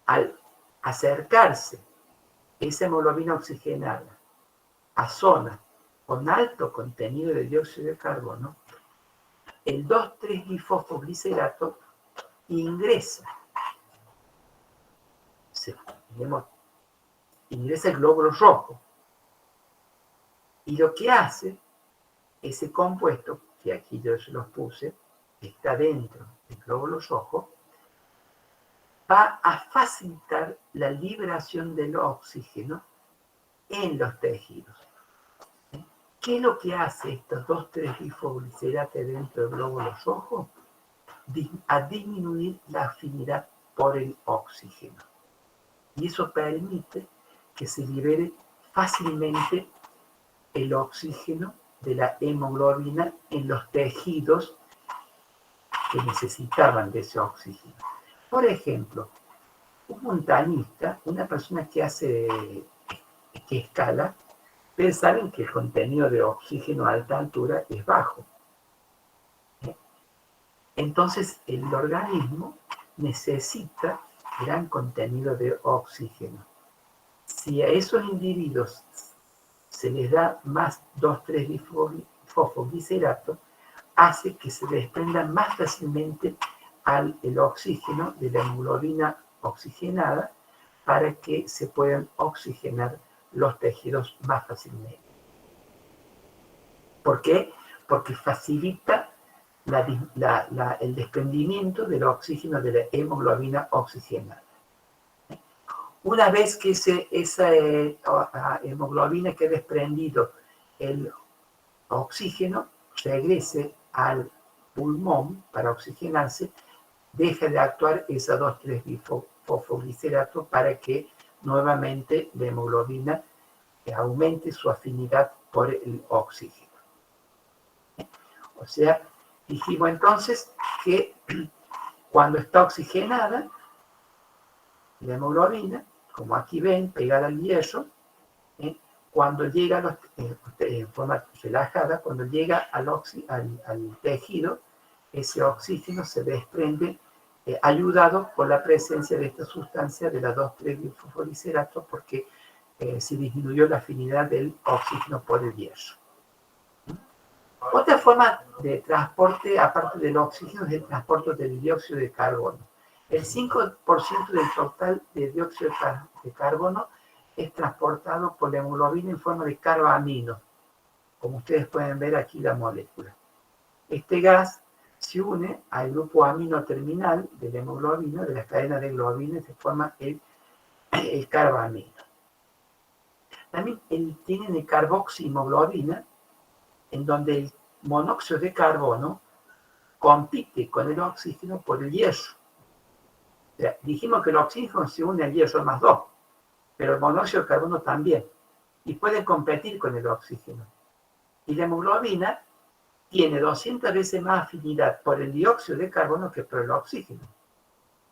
[SPEAKER 1] Al acercarse esa hemoglobina oxigenada a zonas con alto contenido de dióxido de carbono, el 2,3-difosfoglicerato ingresa el glóbulo rojo. Y lo que hace ese compuesto, que aquí yo se los puse, está dentro del glóbulo rojo, va a facilitar la liberación del oxígeno en los tejidos. ¿Qué es lo que hace estos 2,3-difosglicerato dentro del glóbulo rojo? A disminuir la afinidad por el oxígeno. Y eso permite que se libere fácilmente el oxígeno de la hemoglobina en los tejidos que necesitaban de ese oxígeno. Por ejemplo, un montañista, una persona que escala, ustedes saben que el contenido de oxígeno a alta altura es bajo. Entonces, el organismo necesita gran contenido de oxígeno. Si a esos individuos se les da más 2,3-difosfoglicerato, hace que se desprendan más fácilmente el oxígeno de la hemoglobina oxigenada para que se puedan oxigenar los tejidos más fácilmente. ¿Por qué? Porque facilita el desprendimiento del oxígeno de la hemoglobina oxigenada. Una vez que esa hemoglobina que ha desprendido el oxígeno regrese al pulmón para oxigenarse, deja de actuar esa 2,3-difosfoglicerato para que nuevamente la hemoglobina aumente su afinidad por el oxígeno. O sea, dijimos entonces que cuando está oxigenada, la hemoglobina, como aquí ven, pegada al hierro, cuando llega en forma relajada, cuando llega al tejido, ese oxígeno se desprende ayudado por la presencia de esta sustancia de la 2,3-difosfoglicerato porque se disminuyó la afinidad del oxígeno por el hierro. Otra forma de transporte, aparte del oxígeno, es el transporte del dióxido de carbono. El 5% del total de dióxido de carbono es transportado por la hemoglobina en forma de carbamino, como ustedes pueden ver aquí la molécula. Este gas se une al grupo amino terminal de la hemoglobina, de la cadena de globina, y se forma el carbamino. También tienen el carboxihemoglobina, en donde el monóxido de carbono compite con el oxígeno por el hierro. O sea, dijimos que el oxígeno se une al hierro más 2, pero el monóxido de carbono también, y pueden competir con el oxígeno. Y la hemoglobina tiene 200 veces más afinidad por el dióxido de carbono que por el oxígeno.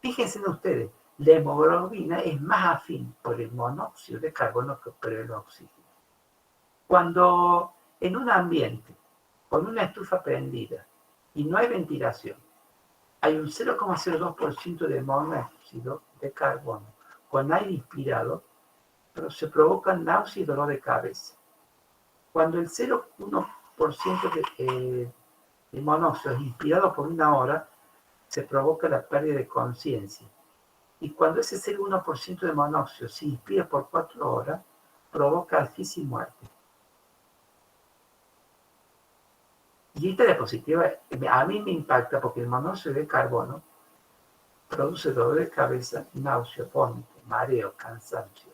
[SPEAKER 1] Fíjense en ustedes, la hemoglobina es más afín por el monóxido de carbono que por el oxígeno. Cuando en un ambiente con una estufa prendida y no hay ventilación, hay un 0,02% de monóxido de carbono con aire inspirado, pero se provoca náusea y dolor de cabeza. Cuando el 0,1% de monóxido es inspirado por 1 hora, se provoca la pérdida de conciencia. Y cuando ese 0,1% de monóxido se inspira por 4 horas, provoca asfixia y muerte. Y esta diapositiva a mí me impacta porque el monóxido de carbono produce dolor de cabeza, náusea, vómito, mareo, cansancio,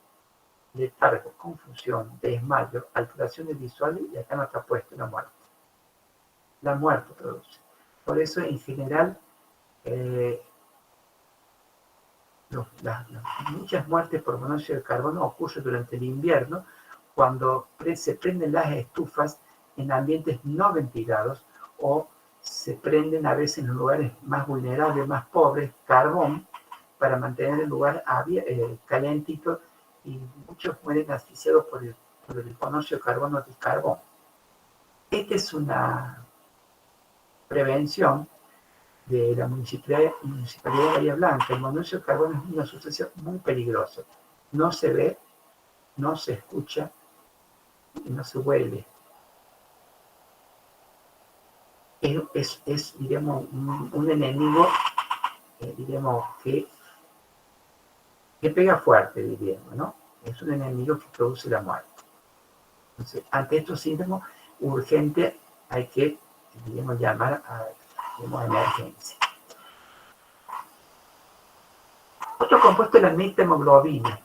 [SPEAKER 1] letargo, confusión, desmayo, alteraciones visuales y acá no está puesto la muerte. La muerte produce. Por eso, en general, muchas muertes por monóxido de carbono ocurren durante el invierno cuando se prenden las estufas en ambientes no ventilados o se prenden a veces en los lugares más vulnerables, más pobres, carbón, para mantener el lugar calentito, y muchos mueren asfixiados por el monóxido de carbono del carbón. Esta es una prevención de la Municipalidad de Bahía Blanca. El monóxido de carbono es una sustancia muy peligrosa. No se ve, no se escucha y no se huele. Es digamos, un enemigo, digamos, que pega fuerte, diríamos, ¿no? Es un enemigo que produce la muerte. Entonces, ante estos síntomas, urgente hay que, digamos, llamar a emergencia. Otro compuesto es la methemoglobina.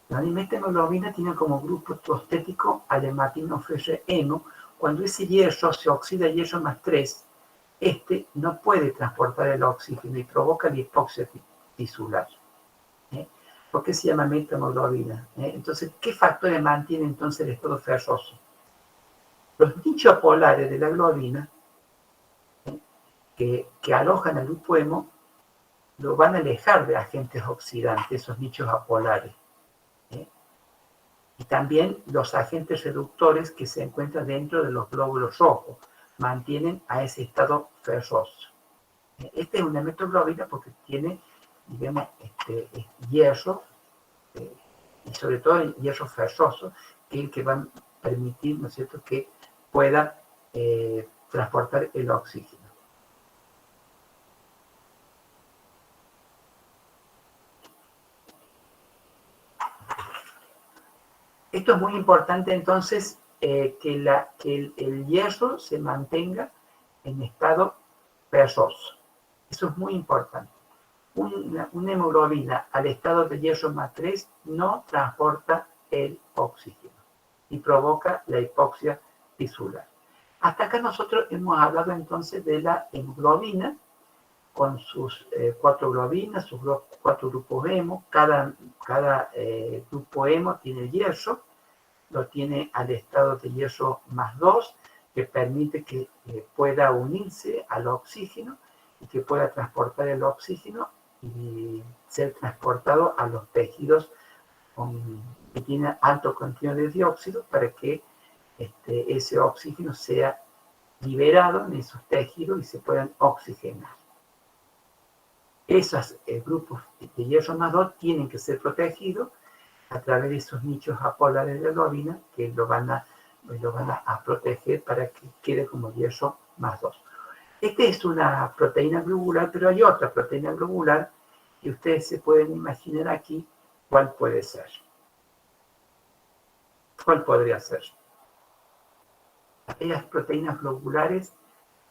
[SPEAKER 1] La methemoglobina tiene como grupo tostético al hematinoferro-hemo. Cuando ese hierro se oxida a hierro más 3, este no puede transportar el oxígeno y provoca la hipoxia tisular. ¿Por qué se llama methemoglobina? Entonces, ¿qué factores mantienen entonces el estado ferroso? Los nichos polares de la globina que alojan al grupo hemo lo van a alejar de agentes oxidantes, esos nichos apolares. Y también los agentes reductores que se encuentran dentro de los glóbulos rojos mantienen a ese estado ferroso. Esta es una methemoglobina porque tiene, digamos, hierro, y sobre todo el hierro ferroso, que es el que va a permitir, ¿no es cierto?, que pueda transportar el oxígeno. Esto es muy importante entonces, que el hierro se mantenga en estado ferroso. Eso es muy importante. Una hemoglobina al estado de hierro más 3 no transporta el oxígeno y provoca la hipoxia tisular. Hasta acá nosotros hemos hablado entonces de la hemoglobina con sus 4 globinas, sus 4 grupos hemo. Cada grupo hemo tiene hierro, lo tiene al estado de hierro más 2, que permite que pueda unirse al oxígeno y que pueda transportar el oxígeno y ser transportado a los tejidos que tienen alto contenido de dióxido para que ese oxígeno sea liberado en esos tejidos y se puedan oxigenar. Esos grupos de hierro más 2 tienen que ser protegidos a través de esos nichos apolares de la globina que lo van a lo van a proteger para que quede como hierro más 2. Esta es una proteína globular, pero hay otra proteína globular que ustedes se pueden imaginar aquí cuál puede ser. ¿Cuál podría ser? Aquellas proteínas globulares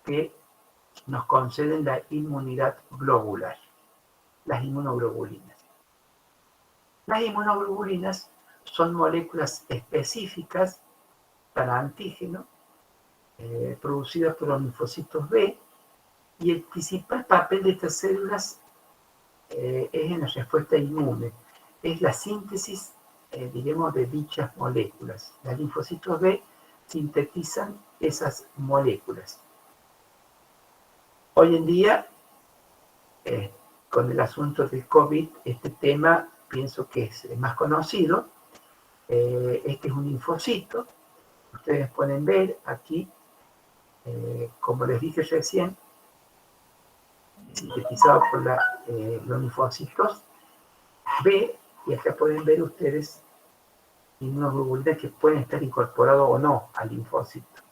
[SPEAKER 1] que nos conceden la inmunidad globular, las inmunoglobulinas. Las inmunoglobulinas son moléculas específicas para antígeno, producidas por los linfocitos B, y el principal papel de estas células es en la respuesta inmune, es la síntesis, diremos, de dichas moléculas. Los linfocitos B sintetizan esas moléculas. Hoy en día, con el asunto del COVID, este tema pienso que es más conocido. Este es un linfocito. Ustedes pueden ver aquí, como les dije recién, sintetizado por los linfocitos B, y acá pueden ver ustedes inmunoglobulinas que pueden estar incorporados o no al linfocito.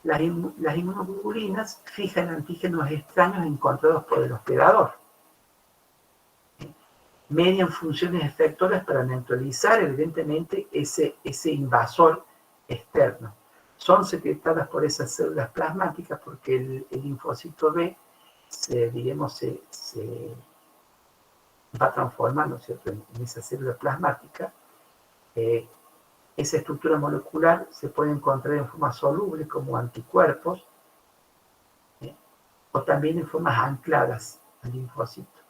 [SPEAKER 1] Las inmunoglobulinas fijan antígenos extraños encontrados por el hospedador. Median funciones efectoras para neutralizar, evidentemente, ese invasor externo. Son secretadas por esas células plasmáticas porque el linfocito B se va transformando, ¿cierto?, en esa célula plasmática. Esa estructura molecular se puede encontrar en forma soluble como anticuerpos, o también en formas ancladas al linfocito.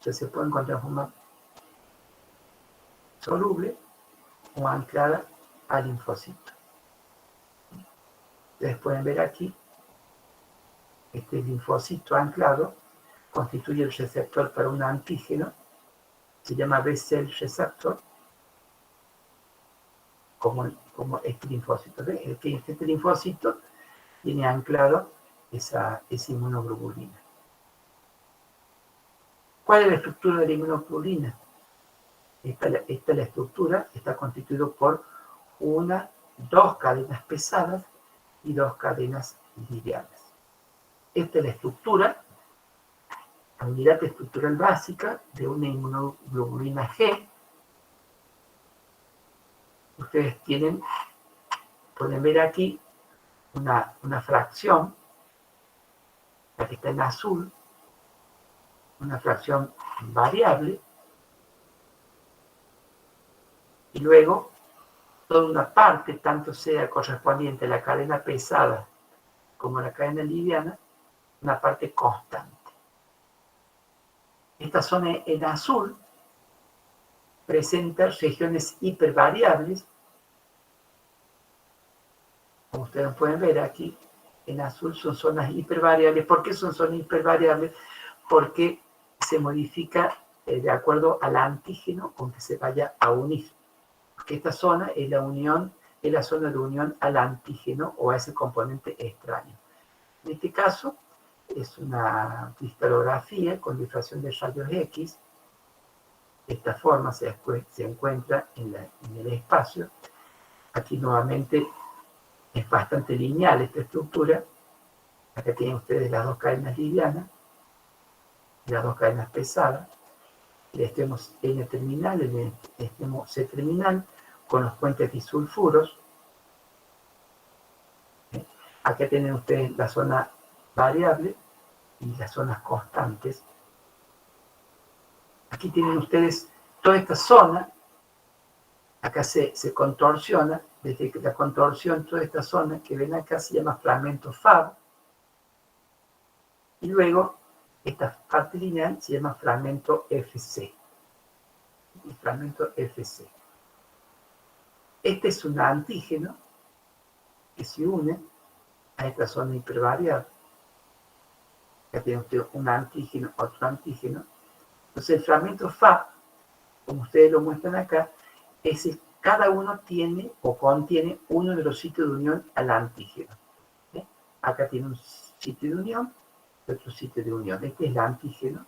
[SPEAKER 1] O sea, se puede encontrar en forma soluble o anclada al linfocito. Ustedes pueden ver aquí, este linfocito anclado constituye el receptor para un antígeno, se llama B-cell receptor, como este linfocito. Este linfocito tiene anclado esa inmunoglobulina. ¿Cuál es la estructura de la inmunoglobulina? Esta es la estructura, está constituido por dos cadenas pesadas y dos cadenas livianas. Esta es la estructura, la unidad estructural básica de una inmunoglobulina G. Ustedes pueden ver aquí una fracción, la que está en azul, una fracción variable, y luego toda una parte, tanto sea correspondiente a la cadena pesada como a la cadena liviana, una parte constante. Esta zona en azul presenta regiones hipervariables. Como ustedes pueden ver aquí, en azul son zonas hipervariables. ¿Por qué son zonas hipervariables? Porque se modifica de acuerdo al antígeno con que se vaya a unir. Porque esta zona es la zona de unión al antígeno o a ese componente extraño. En este caso, es una cristalografía con difracción de rayos X. De esta forma se encuentra en el espacio. Aquí nuevamente es bastante lineal esta estructura. Acá tienen ustedes las dos cadenas livianas y las dos cadenas pesadas. El extremo N terminal, el extremo C terminal, con los puentes disulfuros. Acá tienen ustedes la zona variable y las zonas constantes. Aquí tienen ustedes toda esta zona. Acá se contorsiona. Desde la contorsión, toda esta zona que ven acá se llama fragmento Fab. Y luego, esta parte lineal se llama fragmento FC. El fragmento FC. Este es un antígeno que se une a esta zona hipervariable. Acá tiene usted un antígeno, otro antígeno. Entonces el fragmento Fab, como ustedes lo muestran acá, cada uno tiene o contiene uno de los sitios de unión al antígeno. Acá tiene un sitio de unión y otro sitio de unión. Este es el antígeno.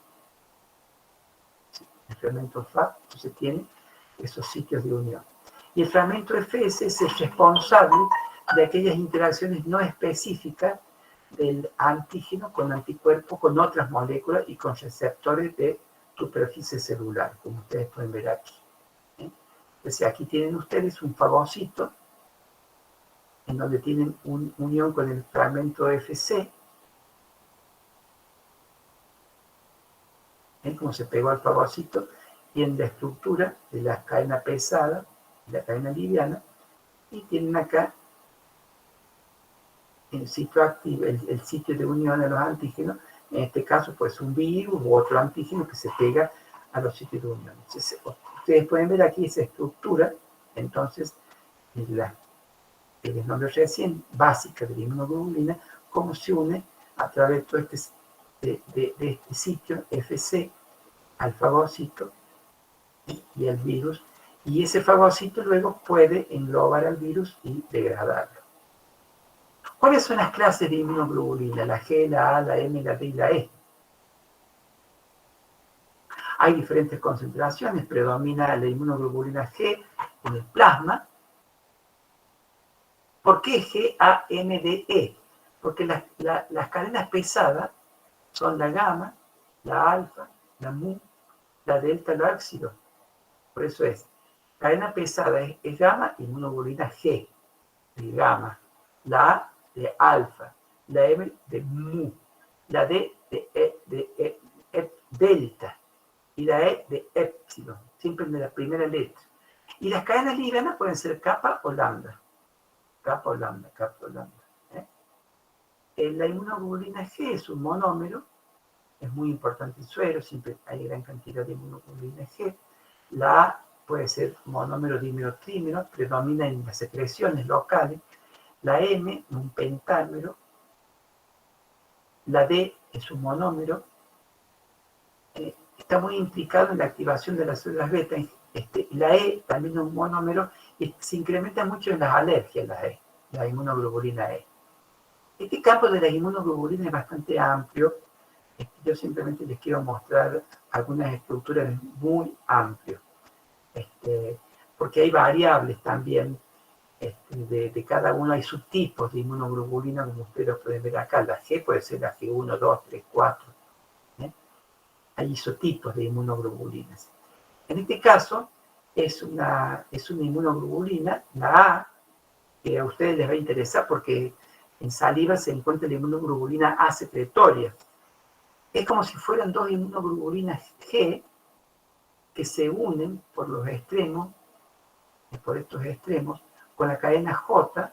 [SPEAKER 1] El fragmento Fab, entonces tiene esos sitios de unión. Y el fragmento FS es el responsable de aquellas interacciones no específicas del antígeno con anticuerpo, con otras moléculas y con receptores de superficie celular, como ustedes pueden ver aquí. Entonces aquí tienen ustedes un favocito en donde tienen una unión con el fragmento FC. ¿Ven cómo se pegó al favocito? Y en la estructura de la cadena pesada y la cadena liviana, y tienen acá el sitio activo, el sitio de unión de los antígenos, en este caso pues un virus u otro antígeno que se pega a los sitios de unión. Entonces, ustedes pueden ver aquí esa estructura, entonces, que les nombré recién, básica de la inmunoglobulina, cómo se une a través de todo este sitio FC al fagocito y al virus, y ese fagocito luego puede englobar al virus y degradarlo. ¿Cuáles son las clases de inmunoglobulina? La G, la A, la M, la D y la E. Hay diferentes concentraciones, predomina la inmunoglobulina G en el plasma. ¿Por qué G, A, M, D, E? Porque las cadenas pesadas son la gamma, la alfa, la mu, la delta, la óxido. Por eso es, cadena pesada es gamma, inmunoglobulina G, de gamma, la A de alfa, la M de mu, la D de delta y la E de épsilon, siempre de la primera letra. Y las cadenas livianas pueden ser kappa o lambda. Kappa o lambda, kappa o lambda. La inmunoglobulina G es un monómero, es muy importante el suero, siempre hay gran cantidad de inmunoglobulina G. La A puede ser monómero dímero trímero, predomina en las secreciones locales. La M, un pentámero. La D es un monómero. Está muy implicado en la activación de las células beta. La E también es un monómero y se incrementa mucho en las alergias, la inmunoglobulina E. Este campo de la inmunoglobulina es bastante amplio. Yo simplemente les quiero mostrar algunas estructuras muy amplias. Porque hay variables también. De cada uno hay subtipos de inmunoglobulina, como ustedes lo pueden ver acá. La G puede ser la G1, 2, 3, 4. Hay isotipos de inmunoglobulinas. En este caso, es una inmunoglobulina, la A, que a ustedes les va a interesar porque en saliva se encuentra la inmunoglobulina A secretoria. Es como si fueran dos inmunoglobulinas G que se unen por los extremos, por estos extremos, con la cadena J,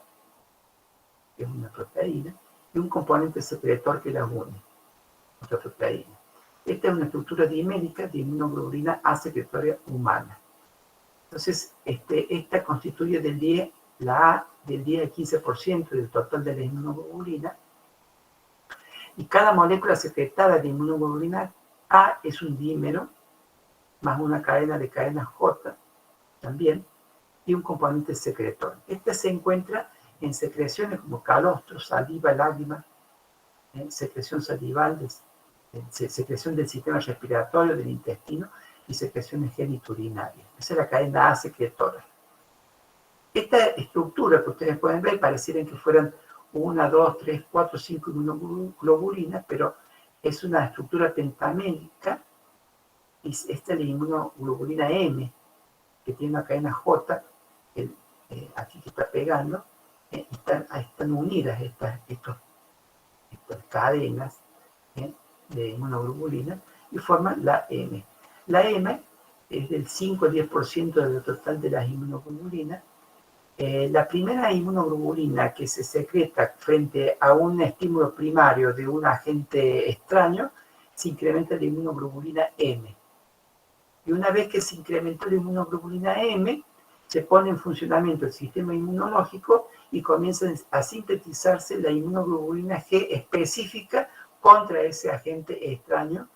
[SPEAKER 1] que es una proteína, y un componente secretor que las une, otra proteína. Esta es una estructura dimérica de inmunoglobulina A secretoria humana. Entonces, esta constituye la A del 10 al 15% del total de la inmunoglobulina, y cada molécula secretada de inmunoglobulina A es un dímero, más una cadena de cadena J también, y un componente secretor. Esta se encuentra en secreciones como calostro, saliva, lágrima, secreción salival, secreción del sistema respiratorio, del intestino y secreciones geniturinarias. Esa es la cadena A secretora. Esta estructura que ustedes pueden ver pareciera que fueran 1, 2, 3, 4, 5 inmunoglobulinas, pero es una estructura pentamétrica y esta es la inmunoglobulina M, que tiene una cadena J, aquí que está pegando, están unidas estas cadenas de inmunoglobulina y forman la M. La M es del 5 al 10% del total de las inmunoglobulinas. La primera inmunoglobulina que se secreta frente a un estímulo primario de un agente extraño, se incrementa la inmunoglobulina M. Y una vez que se incrementó la inmunoglobulina M, se pone en funcionamiento el sistema inmunológico y comienza a sintetizarse la inmunoglobulina G específica contra ese agente extraño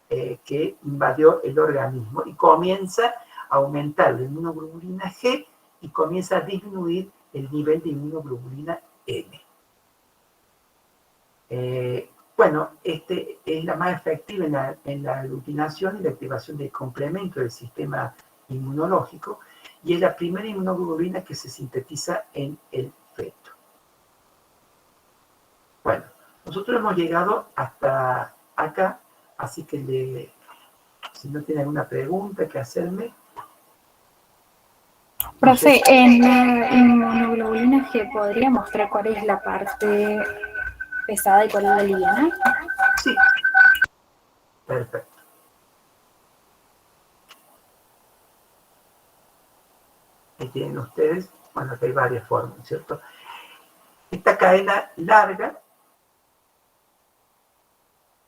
[SPEAKER 1] que invadió el organismo, y comienza a aumentar la inmunoglobulina G y comienza a disminuir el nivel de inmunoglobulina M. Bueno, es la más efectiva en la aglutinación y la activación del complemento del sistema inmunológico, y es la primera inmunoglobulina que se sintetiza en el feto. Bueno, nosotros hemos llegado hasta acá, así que si no tiene alguna pregunta que hacerme.
[SPEAKER 2] Profe, en la inmunoglobulina G, ¿podría mostrar cuál es la parte pesada y cuál es la liviana?
[SPEAKER 1] Sí, perfecto. Ahí tienen ustedes, bueno, acá hay varias formas, ¿cierto? Esta cadena larga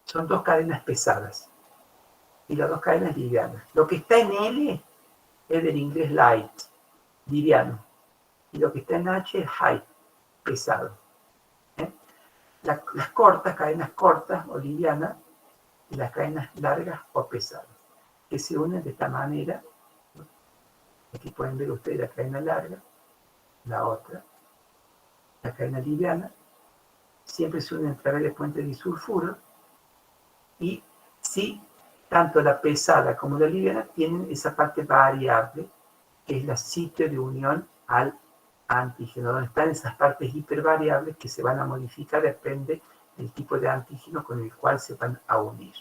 [SPEAKER 1] son dos cadenas pesadas y las dos cadenas livianas. Lo que está en L es del inglés light, liviano, y lo que está en H es high, pesado. Las cortas, cadenas cortas o livianas, y las cadenas largas o pesadas, que se unen de esta manera. Aquí pueden ver ustedes la cadena larga, la otra, la cadena liviana, siempre se unen a través de puentes disulfuro, y sí, tanto la pesada como la liviana tienen esa parte variable, que es la sitio de unión al antígeno, donde están esas partes hipervariables que se van a modificar, depende del tipo de antígeno con el cual se van a unir.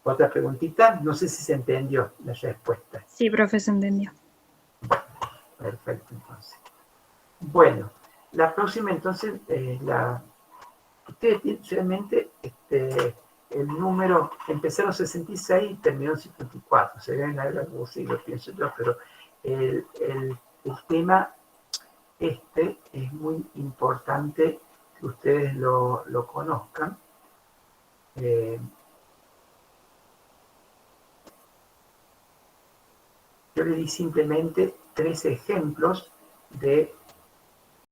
[SPEAKER 1] Otra preguntita, no sé si se entendió la respuesta.
[SPEAKER 2] Sí, profe, se entendió.
[SPEAKER 1] Perfecto, entonces. Bueno, la próxima entonces, ustedes tienen realmente el número, empezó en 66 y terminó en 54, se ve en la lo pienso yo, pero el tema es muy importante que ustedes lo conozcan. Yo le di simplemente 3 ejemplos de